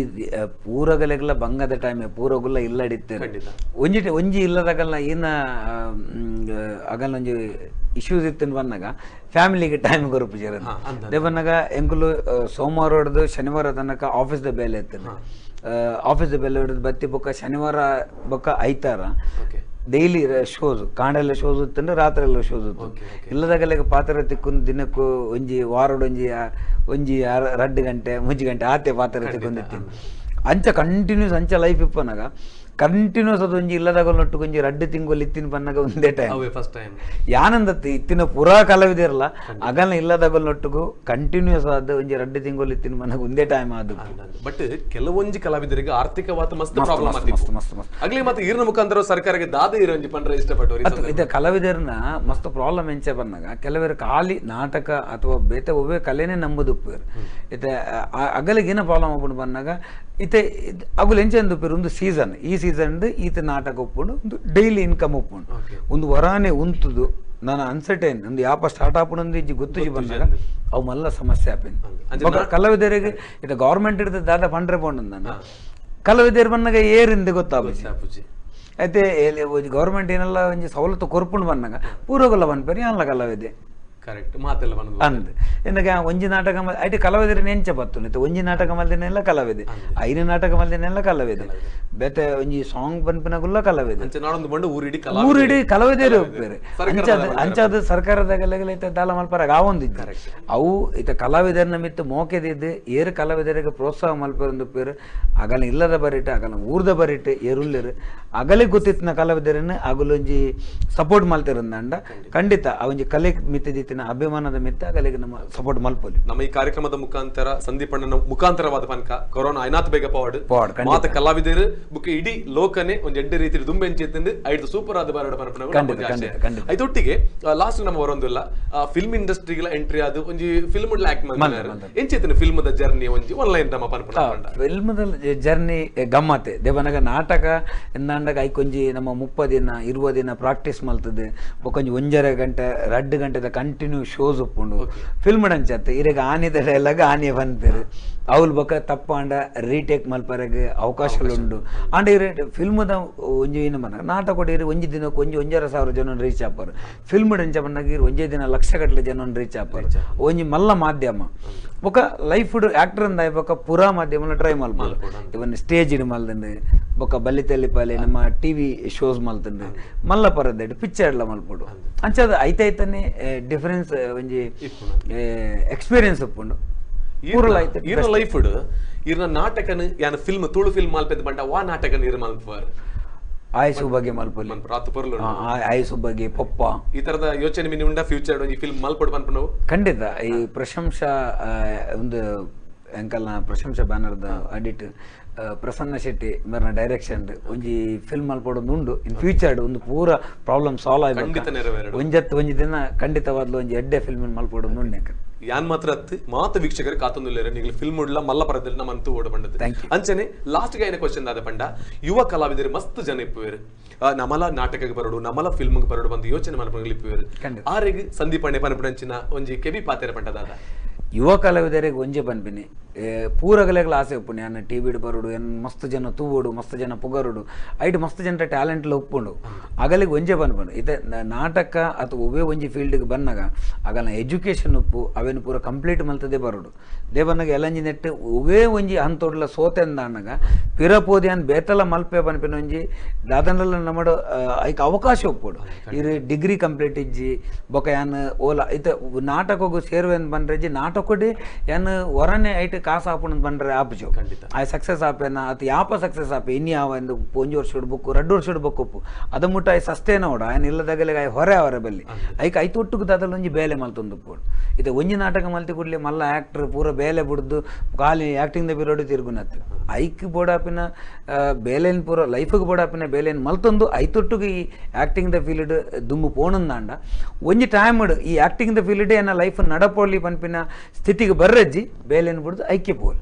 ಪೂರಗಲೆಲ್ಲ ಬಂಗದ ಟೈಮ್ ಪೂರಗುಲ್ಲ ಇಲ್ಲಡಿತ್ತೇನೆ ಒಂಜಿ ಇಲ್ಲದಾಗಲ್ಲ ಏನ ಆಗಲ್ಲ ಒಂಜಿ ಇಶ್ಯೂಸ್ ಇತ್ತು ಬಂದಾಗ ಫ್ಯಾಮಿಲಿಗೆ ಟೈಮ್ ಗೊರಪು ಸೇರ ದೇವನ್ನಾಗ ಎಂಕುಲು ಸೋಮವಾರ ಹೊಡೆದು ಶನಿವಾರ ತನಕ ಆಫೀಸ್ದ ಬೇಲೆ ಇತ್ತೇನೆ ಆಫೀಸ್ದ ಬೇಲೆ ಹೊಡೆದು ಬತ್ತಿ ಬೊಕ್ಕ ಶನಿವಾರ ಬೊಕ್ಕ ಐತಾರ ಡೈಲಿ ಶೋಸ್ ಕಾಂಡೆಲ್ಲ ಶೋಸ್ ಇತ್ತಂದ್ರೆ ರಾತ್ರಿ ಎಲ್ಲ ಶೋಸ್ ಇತ್ತು ಇಲ್ಲದಾಗಲ್ಲ ಪಾತ್ರ ತಿಕ್ಕೊಂಡು ದಿನಕ್ಕೂ ಒಂಜಿ ವಾರಡ್ ಒಂಜಿ 2 ಗಂಟೆ 3 ಗಂಟೆ ಆತೆ ಪಾತ್ರ ತಿಕ್ಕೊಂಡಿತ್ತೀನಿ ಅಂಚ ಕಂಟಿನ್ಯೂಸ್ ಅಂಚ ಲೈಫ್ ಇಪ್ಪನಾಗ ಕಂಟಿನ್ಯೂಸ್ ಅದು ಒಂಜಿ ಇಲ್ಲದಾಗಲ್ಲೊಟ್ಟು ಒಂಜಿ 2 ತಿಂಗಳು ಇತ್ತಿನ ಬನ್ನಾಗ ಒಂದೇ ಟೈಮ್ ಯಾನಂದತ್ತು ಇತ್ತಿನ ಪುರಾ ಕಲಾವಿದಿರಲ್ಲ ಅಗಲ್ನ ಇಲ್ಲದಾಗಲ್ಲೊಟ್ಟಿಗೂ ಕಂಟಿನ್ಯೂಸ್ ಆದ ಒಂಜಿ 2 ತಿಂಗಳು ಇತ್ತಿನ ಬನ್ನಾಗ ಒಂದೇ ಟೈಮ್ ಆದ ಬಟ್ ಕೆಲವೊಂಜಿ ಕಲಾವಿದರಿಗೆ ಆರ್ಥಿಕವಾದ ಮಸ್ತ್ ಪ್ರಾಬ್ಲಮ್ ಆಗ್ಲಿ ಮತ್ತೆ ಈರ್ನ ಮುಖಾಂತರ ಸರ್ಕಾರಕ್ಕೆ ದಾದ ಇರೋಂಜಿ ಪಂಡ್ರೆ ಇಷ್ಟಪಟ್ಟರು ಇದು ಕಲಾವಿದರನ್ನ ಮಸ್ತ್ ಪ್ರಾಬ್ಲಮ್ ಎಂಚೆ ಬಂದಾಗ ಕೆಲವರು ಖಾಲಿ ನಾಟಕ ಅಥವಾ ಬೇತೆ ಒಬ್ಬೇ ಕಲೆನೇ ನಂಬುದು ಉಪ್ಪೇರು ಇತ್ತೆ ಅಗಲಿಗೆ ಏನೋ ಪ್ರಾಬ್ಲಮ್ ಆಗ್ಬಿಟ್ಟು ಬಂದಾಗ ಇತ್ತೆ ಅಗುಲು ಎಂಚೆ ಅಂದುಪ್ಪೇರು ಒಂದು ಸೀಸನ್ ಈ ಸೀಸನ್ ಈತ ನಾಟಕ ಒಪ್ಕೊಂಡು ಒಂದು ಡೈಲಿ ಇನ್ಕಮ್ ಒಪ್ಕೊಂಡು ಒಂದು ವರಾನೆ ಉಂತುದು ನಾನು ಅನ್ಸರ್ಟೈನ್ ಒಂದು ಯಾಪ ಸ್ಟಾರ್ಟ್ ಆಪುಂದು ಇಜ್ಜಿ ಗೊತ್ತಿಜಿ ಬಂದಾಗ ಅವು ಮಲ್ಲ ಸಮಸ್ಯೆ ಆಪೇನು ಕಲಾವಿದರಿಗೆ ಇದು ಗೌರ್ಮೆಂಟ್ ಇರ್ತದೆ ದಾದ ಪಂಡ್ರೆ ಬೋಂಡ್ ನಾನು ಕಲಾವಿದರು ಬಂದಾಗ ಏರಿಂದ ಗೊತ್ತಾಪುಜಿ అయితే ಗೌರ್ಮೆಂಟ್ ಏನೆಲ್ಲ ಒಂಜಿ ಸವಲತ್ತು ಕೊರ್ಪುಂಡು ಬಂದಾಗ ಪೂರ್ವಗೊಲ್ಲ ಬಂದ್ಪೇರಿ ಅಲ್ಲ ಕಲಾವಿದೆ ಕರೆಕ್ಟ್ ಮಾತೆಲ್ಲ ಅಂದ್ ಎಂದಾಗ ಒಂಜಿ ನಾಟಕ ಐಟಿ ಕಲಾವಿದರ ನೆಂಚ ಬತ್ತು ಒಂಜಿ ನಾಟಕ ಮಲ್ದಿನೆಲ್ಲ ಕಲಾವಿದೆ 5 ನಾಟಕ ಮಲ್ದಿನೆಲ್ಲ ಕಲಾವಿದೆ ಬೇತೆ ಒಂಜಿ ಸಾಂಗ್ ಬಂಪಿನಗುಲ್ಲ ಕಲಾವಿದೆ ಊರಿಡಿ ಕಲಾವಿದರು ಹೋಗ್ತಾರೆ ಅಂಚಾದ ಸರ್ಕಾರದಾಗಲೆಲ್ಲ ದಾಲ ಮಲ್ಪರಾಗ ಆವೊಂದಿದ್ದಾರೆ ಅವು ಇತ ಕಲಾವಿದರನ್ನ ಮಿತ್ತು ಮೋಕೆದಿದ್ದು ಏರು ಕಲಾವಿದರಿಗೆ ಪ್ರೋತ್ಸಾಹ ಮಲ್ಪರೊಂದು ಪೇರು ಅಗಲ ಇಲ್ಲದ ಬರಿಟ್ಟು ಅಗಲ ಊರ್ದ ಬರಿಟ್ಟು ಏರುಳ್ಳರು ಅಗಲಿಗೆ ಗೊತ್ತಿತ್ತಿನ ಕಲಾವಿದರನ್ನು ಅಗಲೊಂಜಿ ಸಪೋರ್ಟ್ ಮಲ್ತಿರಂದಂಡ ಖಂಡಿತ ಅವೊಂಜಿ ಕಲೆ ಮಿತ್ತಿದಿತ್ತಿನ ಅಭಿಮಾನದ ಮಿತ್ತ ಅಗಲಿಗೆ ನಮ್ಮ ಸಪೋರ್ಟ್ ಮಲ್ಪೊಲಿ ನಮ್ಮ ಈ ಕಾರ್ಯಕ್ರಮದ ಮುಖಾಂತರ ಸಂದೀಪಣ್ಣನ ಮುಖಾಂತರವಾದ ಪನ್ಕ ಕೊರೋನಾ ಐನಾತ್ ಬೇಗ ಪವಾಡ್ ಮಾತ ಕಲಾವಿದರು ಬುಕ್ ಇಡೀ ಲೋಕನೆ ಒಂದು ಎಡ್ಡೆ ರೀತಿ ದುಂಬೆಂಚಿತ್ತಂದು ಐದು ಸೂಪರ್ ಆದ ಬಾರಡ ಪನಪನ ಐದೊಟ್ಟಿಗೆ ಲಾಸ್ಟ್ ನಮ್ಮ ಬರೋದಿಲ್ಲ ಫಿಲ್ಮ್ ಇಂಡಸ್ಟ್ರಿಗಳ ಎಂಟ್ರಿ ಆದ ಒಂಜಿ ಫಿಲ್ಮ್ ಆಕ್ಟ್ ಮಾಡ್ತಾರೆ ಎಂಚಿತ್ತಿನ ಫಿಲ್ಮ್ ದ ಜರ್ನಿ ಒಂಜಿ ಆನ್ಲೈನ್ ನಮ್ಮ ಪನಪನ ಫಿಲ್ಮ್ ಜರ್ನಿ ಗಮ್ಮತ್ತೆ ದೇವನಗ ನಾಟಕ ಎಂದಾಂಡಗ ಐಕೊಂಜಿ ನಮ್ಮ 30 ದಿನ 20 ದಿನ ಪ್ರಾಕ್ಟೀಸ್ ಮಲ್ತದೆ ಬೊಕೊಂಜಿ 1.5 ಗಂಟೆ 2 ಗಂಟೆದ ಕಂಟಿನ್ಯೂ ಶೋಸ್ ಉಪ್ಪುಂಡು ಫಿಲ್ಮ್ ಅಂಚತ್ತೆ ಇರೆಗ ಆನಿದ ಡೈಲಾಗ್ ಆನೆ ಬಂದ್ಪೇರು ಅವಲ್ ಬೊಕ ತಪ್ಪಂಡ ರೀಟೇಕ್ ಮಲ್ಪರೆಗ್ ಅವಕಾಶಗಳುಂಡು ಅಂಡ ಇರು ಫಿಲ್ಮ್ದ ಒಂಜಿ ಏನು ಬನ್ನ ನಾಟಕ ಕೊಟ್ಟಿರು ಒಂಜಿ ದಿನಕ್ಕೆ 1,500,000 ಜನ ರೀಚ್ ಆಪಾರು ಫಿಲ್ಮ್ ಡೆಂಚ ಬಂದಾಗ ಒಂಜೇ ದಿನ ಲಕ್ಷಗಟ್ಟಲೆ ಜನ ರೀಚ್ ಆಪಾರು ಒಂಜಿ ಮಲ್ಲ ಮಾಧ್ಯಮ ಬೊಕ ಲೈಫ್ ಆಕ್ಟರ್ ಅಂದ ಬೊಕ ಪುರಾ ಮಾಧ್ಯಮ ಟ್ರೈ ಮಲ್ಪರು ಇವನ್ ಸ್ಟೇಜ್ ಇಡ್ ಮಲ್ದಂಡು ಬೊಕ ಬಲ್ಲಿತಲ್ಲಿ ಪಾಲೆ ನಮ್ಮ ಟಿವಿ ಶೋಸ್ ಮಲ್ತಂಡು ಮಲ್ಲ ಪರದೆಡ್ ಪಿಕ್ಚರ್ ಎಲ್ಲ ಮಲ್ಪಡು ಅಂಚದ ಐತೈತನೆ ಡಿಫರೆನ್ಸ್ ಒಂಜಿ ಎಕ್ಸ್ಪೀರಿಯನ್ಸ್ ಉಪ್ಪುಂಡು ಈರ್ನ ಲೈಫ್ ಈರ್ನ ನಾಟಕನ ಯಾನ ಫಿಲ್ಮ್ ತುಳು ಫಿಲ್ಮ್ ಮಲ್ಪೆದ್ ಬಂಡ ವಾ ನಾಟಕನ ಇರ್ ಮಲ್ಪರ್ ಆಯಸ್ಸು ಬಗ್ಗೆ ಮಲ್ಪಲ್ಲಿ ರಾತು ಪೊರ್ಲು ಆಯಸ್ಸು ಬಗ್ಗೆ ಪಪ್ಪ ಈ ತರದ ಯೋಚನೆ ಮಿನಿ ಉಂಡ ಫ್ಯೂಚರ್ ಈ ಫಿಲ್ಮ್ ಮಲ್ಪಡ್ ಬಂದ್ಪ ನಾವು ಖಂಡಿತ ಈ ಪ್ರಶಂಸಾ ಒಂದು ಎಂಕಲ್ನ ಪ್ರಶಂಸಾ ಬ್ಯಾನರ್ದ ಅಡಿಟ್ ಪ್ರಸನ್ನ ಶೆಟ್ಟಿ ಮರ್ನ ಡೈರೆಕ್ಷನ್ ಒಂಜಿ ಫಿಲ್ಮ್ ಮಲ್ಪಡೊಂದು ಉಂಡು ಇನ್ ಫ್ಯೂಚರ್ ಒಂದು ಪೂರ ಪ್ರಾಬ್ಲಮ್ ಸಾಲ್ವ್ ಆಯ್ತು ಒಂಜಿ ದಿನ ಖಂಡಿತವಾದ್ಲು ಒಂಜಿ ಎಡ್ಡೆ ಫಿಲ್ಮ್ ಮಲ್ಪಡೊಂದು ಉಂಡು ಯಾನ್ ಮಾತ್ರ ಮಾತ ವೀಕ್ಷಕರು ಕಾತೊಂದುಲ್ಲೇರ ನೀವು ಫಿಲ್ಮ್ ಉಡ್ಲ ಮಲ್ಲ ಪರದಲ್ಲಿ ನಮ್ಮಂತೂ ಓಡ ಬಂದದ್ದು ಅಂಚನೆ ಲಾಸ್ಟ್ ಗೆ ಏನ ಕ್ವಶನ್ ಆದ ಪಂಡ ಯುವ ಕಲಾವಿದರು ಮಸ್ತ್ ಜನ ಇಪ್ಪುವೇರು ನಮಲ ನಾಟಕಕ್ಕೆ ಬರೋಡು ನಮಲ ಫಿಲ್ಮ್ಗೆ ಬರೋಡು ಬಂದು ಯೋಚನೆ ಮಲ್ಪಂಗ್ ಇಪ್ಪುವೇರು ಆರೆಗ್ ಸಂದೀಪಣ್ಣೆ ಪನ್ಪುಣಂಚಿನ ಒಂಜಿ ಕೆಬಿ ಪಾತೆರ ಪಂಡದಾದ ಯುವ ಕಲಾವಿದರಿಗೆ ಒಂಜೆ ಪನ್ಪಿನಿ ಪೂರಗಲೆಗಳ ಆಸೆ ಉಪ್ಪುಂಡು ಯಾನ ಟಿವಿಡ್ ಬರೋಡು ಏನ್ ಮಸ್ತ್ ಜನ ತೂವೋಡು ಮಸ್ತ್ ಜನ ಪುಗರುಡು ಐಟ್ ಮಸ್ತ್ ಜನ ಟ್ಯಾಲೆಂಟ್ಲ ಉಪ್ಪುಂಡು ಆಗಲಿಗೆ ಒಂಜೆ ಪನ್ಪುಂಡು ಇತ್ತೆ ನಾಟಕ ಅಥವಾ ಒವೇ ಒಂಜಿ ಫೀಲ್ಡ್ಗೆ ಬಂದಾಗ ಆಗಲ್ಲ ಎಜುಕೇಶನ್ ಉಪ್ಪು ಅವೇನು ಪೂರ ಕಂಪ್ಲೀಟ್ ಮಲ್ತದೆ ಬರೋಡು ದೇ ಬಂದಾಗ ಎಲ್ಲಂಜಿ ನೆಟ್ಟು ಒವೇ ಒಂಜಿ ಹಂತೋಡ್ಲ ಸೋತೆ ಅಂದಾಗ ಪಿರಪೋದಿ ಅನ್ ಬೇತಲ ಮಲ್ಪೆ ಪನ್ಪಿನ ಒಂಜಿ ದಾದನೆಲ್ಲ ನಮ್ಮಡು ಐಕ್ ಅವಕಾಶ ಉಪ್ಪುಡು ಇರು ಡಿಗ್ರಿ ಕಂಪ್ಲೀಟ್ ಇಜ್ಜಿ ಬೊಕ ಯಾನ್ ಓಲ ಇತ್ತೆ ನಾಟಕಗೂ ಸೇರುವೆ ಅಂತ ಬಂದ್ರೆ ನಾಟಕೊಡಿ ಯಾನ್ ಹೊರನೆ ಐಟ್ ಕಾಸು ಹಾಪುಂಡು ಬಂದ್ರೆ ಆಪುಜು ಆ ಸಕ್ಸಸ್ ಆಪೇನ ಅದು ಯಾಪ ಸಕ್ಸಸ್ ಆಪೆ ಇನ್ನು ಯಾವ ಒಂದು 1 ವರ್ಷ ಬುಕ್ಕು 2 ವರ್ಷ ಬುಕ್ಕು ಅದು ಮುಟ್ಟ ಆಯ್ ಸಸ್ಟೇನ ಓಡ ಆಯ್ನ ಇಲ್ಲದಾಗಲೆ ಹೊರೆ ಅವರ ಬಲ್ಲಿ ಐಕ್ ಐತೊಟ್ಟುಗು ದಾದಲ್ಲಿ ಒಂಜಿ ಬೇಲೆ ಮಲ್ತೊಂದು ಪೋಡು ಇದು ಒಂಜಿ ನಾಟಕ ಮಲ್ತಿ ಕೂಡಲೇ ಮಲ್ಲ ಆಕ್ಟರ್ ಪೂರ ಬೇಲೆ ಬಿಡ್ದು ಖಾಲಿ ಆಕ್ಟಿಂಗ್ ದ ಬಿರೋಡು ತಿರುಗುನತ್ತು ಐಕ್ ಬೋಡಾಪಿನ ಬೇಲೆನ್ ಪೂರ ಲೈಫ್ಗೆ ಬೋಡಾಪಿನ ಬೇಲೆನ್ ಮಲ್ತೊಂದು ಐತೊಟ್ಟುಗು ಈ ಆಕ್ಟಿಂಗ್ ದ ಫೀಲ್ಡ್ ದುಮ್ಮು ಪೋಣಂದಾಂಡ ಒಂಜಿ ಟೈಮ್ ಈ ಆಕ್ಟಿಂಗ್ ದ ಫೀಲ್ಡ್ ಏನ ಲೈಫ್ ನಡಪೋಲಿ ಪನ್ಪಿನ ಸ್ಥಿತಿಗೆ ಬರ್ರಜ್ಜಿ ಬೇಲೆನ್ ಬಿಡ್ದು ಐಕ್ಯ ಪೋಲ್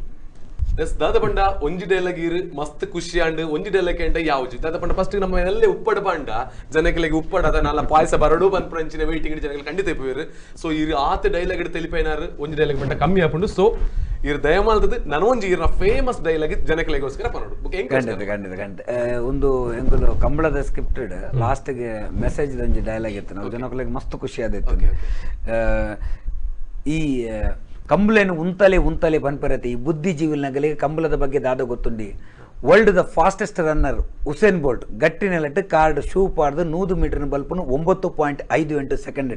ದಾದ ಪಂಡ ಒಂಜಿ ಡೈಲಾಗ್ ಇರು ಮಸ್ತ್ ಖುಷಿ ಆಂಡ್ ಒಂಜಿ ಡೈಲಾಗ್ ಎಂಡ ಯಾವುದು ದಾದ ಪಂಡ ಫಸ್ಟ್ ನಮ್ಮ ಎಲ್ಲೇ ಉಪ್ಪಡ ಪಂಡ ಜನಗಳಿಗೆ ಉಪ್ಪಡದ ನಾಲ ಪಾಯಸ ಬರಡು ಬಂದ್ ಪ್ರಂಚಿನ ವೇಟಿಂಗ್ ಜನಗಳು ಖಂಡಿತ ಇಪ್ಪುವೇರು ಸೊ ಇರು ಆತ ಡೈಲಾಗ್ ಇಡು ತೆಲಿಪೈನಾರು ಒಂಜಿ ಡೈಲಾಗ್ ಪಂಡ ಕಮ್ಮಿ ಆಪುಂಡು ಸೊ ಇರು ದಯಮಾಲ್ತದ ನನೊಂಜಿ ಇರ್ನ ಫೇಮಸ್ ಡೈಲಾಗ್ ಜನಗಳಿಗೋಸ್ಕರ ಪನೋಡು ಖಂಡಿತ ಒಂದು ಎಂಕುಲು ಕಂಬಳದ ಸ್ಕ್ರಿಪ್ಟೆಡ್ ಲಾಸ್ಟ್ಗೆ ಮೆಸೇಜ್ ಒಂಜಿ ಡೈಲಾಗ್ ಇತ್ತು ನಾವು ಜನಗಳಿಗೆ ಮಸ್ತ್ ಖುಷಿ ಆದಿತ್ತು ಈ ಕಂಬಳೇನು ಉಂತಲೆ ಪನ್ಪರತಿ ಈ ಬುದ್ಧಿಜೀವಿನಗಳಿಗೆ ಕಂಬಳದ ಬಗ್ಗೆ ದಾದ ಗೊತ್ತುಂಡಿ world the fastest runner Usain Bolt ಗಟ್ಟಿನೆಲಟ್ಟು ಕಾರ್ಡ್ ಶೂ ಪಾಡ್ದು 100 ಮೀಟರ್ ಬಲ್ಪನು 9.58 ಸೆಕೆಂಡ್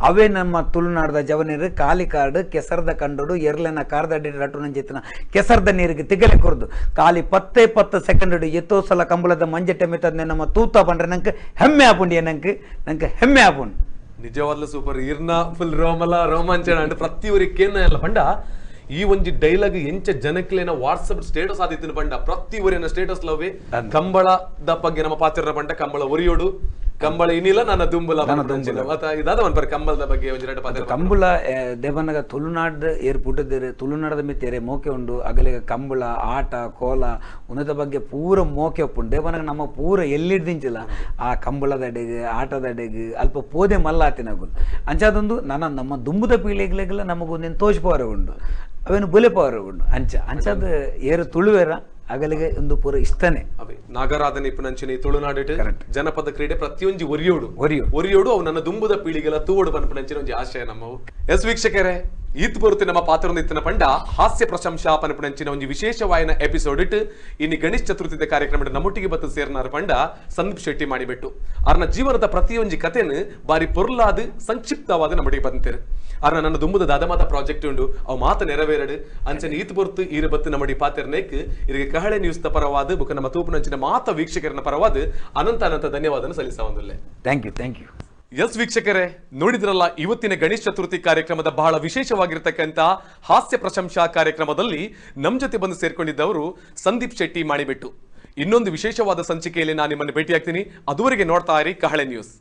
ಅವೇ ನಮ್ಮ ತುಳುನಾಡದ ಜವನರು ಕಾಲಿ ಕಾರ್ಡ್ ಕೆಸರದ ಕಂಡೋಡು ಎರ್ಲೆನ ಕಾರ್ದಡ್ಡಿ ರಟುನಂಚಿತ್ತಿನ ಕೆಸರದ ನೀರಿಗೆ ತಿಗಲೆ ಕೊರ್ದು ಕಾಲಿ 10 ಸೆಕೆಂಡ್ ಎತ್ತೋ ಸಲ ಕಂಬಳದ ಮಂಜಟ್ಟೆ ಮೆತ್ತದ್ನೆ ನಮ್ಮ ತೂತ ಬಂಡ್ರೆ ನಂಗೆ ಹೆಮ್ಮೆ ಆಪುಂಡಿ ನಂಗೆ ಹೆಮ್ಮೆ ಆಪುಂಡು ನಿಜವಾದ್ಲು ಸೂಪರ್ ಇರ್ನ ಫುಲ್ ರೋಮಾಂಚನ ಅಂಡ್ ಪ್ರತಿ ಊರಿಕೇನ ಎಲ್ಲ ಪಂಡ ಈ ಒಂಜಿ ಡೈಲಾಗ್ ಎಂಚ ಜನಕ್ಲೇನ ವಾಟ್ಸಪ್ ಸ್ಟೇಟಸ್ ಆದಿತ್ತಿನ ಪಂಡ ಪ್ರತಿ ಊರಿನ ಸ್ಟೇಟಸ್ ಲವೇ ಕಂಬಳದ ಬಗ್ಗೆ ನಮ್ಮ ಪಾತ್ರ ಪಂಡ ಕಂಬಳ ಒರಿಯೋಡು ಕಂಬಳ ಇನ್ನಿಲ್ಲ ನನ್ನ ದುಂಬುಲ ಇದಾದ ಮನ್ಪರ್ ಕಂಬಳದ ಬಗ್ಗೆ ಒಂಜಿ ಎರಡು ಪಾತ್ರ ಕಂಬಳ ದೇವನಗ ತುಳುನಾಡು ಏರ್ ಪುಟ್ಟದೇರು ತುಳುನಾಡದ ಮಿತ್ತೇರೆ ಮೋಕೆ ಉಂಡು ಅಗಲಿಗ ಕಂಬಳ ಆಟ ಕೋಲ ಉನ್ನತ ಬಗ್ಗೆ ಪೂರ ಮೋಕೆ ಒಪ್ಪುಂಡು ದೇವನಗ ನಮ್ಮ ಪೂರ ಎಲ್ಲಿಡ್ದಿಂಚಿಲ್ಲ ಆ ಕಂಬಳದ ಅಡೆಗೆ ಆಟದ ಅಡೆಗೆ ಅಲ್ಪ ಪೋದೆ ಮಲ್ಲಾತಿನಗುಲು ಅಂಚಾದೊಂದು ನಮ್ಮ ದುಂಬುದ ಪೀಳಿಗೆಲ್ಲ ನಮಗೊಂದೇನು ತೋಚ್ಪವರ ಉಂಡು ಅವೇನು ಬುಲೆ ಪವರ ಉಂಡು ಅಂಚಾದ ಏರು ತುಳುವೇರ ಅಗಲಿಗೆ ಒಂದು ಪೂರ ಇಷ್ಟನೇ ನಾಗರಾಧನೆ ಇಪ್ಪನಂಚಿನ ತುಳುನಾಡು ಜನಪದ ಕ್ರೀಡೆ ಪ್ರತಿಯೊಂಜಿ ಒರಿಯೋಡು ಅವು ನನ್ನ ದುಂಬುದ ಪೀಳಿಗೆಲ್ಲ ತೂವಡು ಪನ್ಪನಂಚಿನ ಒಂಜಿ ಆಶಯ ನಮ್ಮವು ಎಸ್ ವೀಕ್ಷಕರೇ ಈತ್ ಬರುತ್ತೆ ನಮ್ಮ ಪಾತ್ರನ ಇತ್ತಿನ ಪಂಡ ಹಾಸ್ಯ ಪ್ರಶಂಸಾ ಪನ್ಪನಂಚಿನ ಒಂಜಿ ವಿಶೇಷವಾಯಿನ ಎಪಿಸೋಡ್ ಇಟ್ಟು ಇನ್ನು ಗಣೇಶ್ ಚತುರ್ಥಿದ ಕಾರ್ಯಕ್ರಮದ ನಮ್ಮೊಟ್ಟಿಗೆ ಬತ್ತು ಸೇರ್ನಾರ ಪಂಡ ಸಂದೀಪ್ ಶೆಟ್ಟಿ ಮಾಡಿಬಿಟ್ಟು ಅವ್ರನ್ನ ಜೀವನದ ಪ್ರತಿಯೊಂಜಿ ಕಥೆನು ಬಾರಿ ಪೊರ್ಲಾದ ಸಂಕ್ಷಿಪ್ತವಾದ ನಮ್ಮೊಟ್ಟಿಗೆ ಬಂತೇರು ಅವ್ರನ್ನ ನನ್ನ ದುಂಬುದ ದಾದಮಾದ ಪ್ರಾಜೆಕ್ಟ್ ಉಂಡು ಅವು ಮಾತ ನೆರವೇರಡು ಅಂಚನೆ ಈತ್ ಬೊರ್ತು ಈರು ಬತ್ತು ನಮ್ಮಡಿ ಪಾತೆರ್ನೇಕ್ ಇರಿಗೆ ಕಹಳೆ ನ್ಯೂಸ್ ದ ಪರವಾದ ಬುಕ್ಕ ನಮ್ಮ ತೂಪುನಂಚಿನ ಮಾತ ವೀಕ್ಷಕರನ್ನ ಪರವಾದ ಅನಂತ ಧನ್ಯವಾದ ಸಲ್ಲಿಸ ಒಂದಲ್ಲೇ ಥ್ಯಾಂಕ್ ಯು ಎಸ್ ವೀಕ್ಷಕರೇ ನೋಡಿದ್ರಲ್ಲ ಇವತ್ತಿನ ಗಣೇಶ ಚತುರ್ಥಿ ಕಾರ್ಯಕ್ರಮದ ಬಹಳ ವಿಶೇಷವಾಗಿರ್ತಕ್ಕಂಥ ಹಾಸ್ಯ ಪ್ರಶಂಸಾ ಕಾರ್ಯಕ್ರಮದಲ್ಲಿ ನಮ್ ಜೊತೆ ಬಂದು ಸೇರ್ಕೊಂಡಿದ್ದವರು ಸಂದೀಪ್ ಶೆಟ್ಟಿ ಮಾಡಿಬಿಟ್ಟು ಇನ್ನೊಂದು ವಿಶೇಷವಾದ ಸಂಚಿಕೆಯಲ್ಲಿ ನಾನು ನಿಮ್ಮನ್ನು ಭೇಟಿಯಾಗ್ತೀನಿ ಅದುವರೆಗೆ ನೋಡ್ತಾ ಇರಿ ಕಹಳೆ ನ್ಯೂಸ್.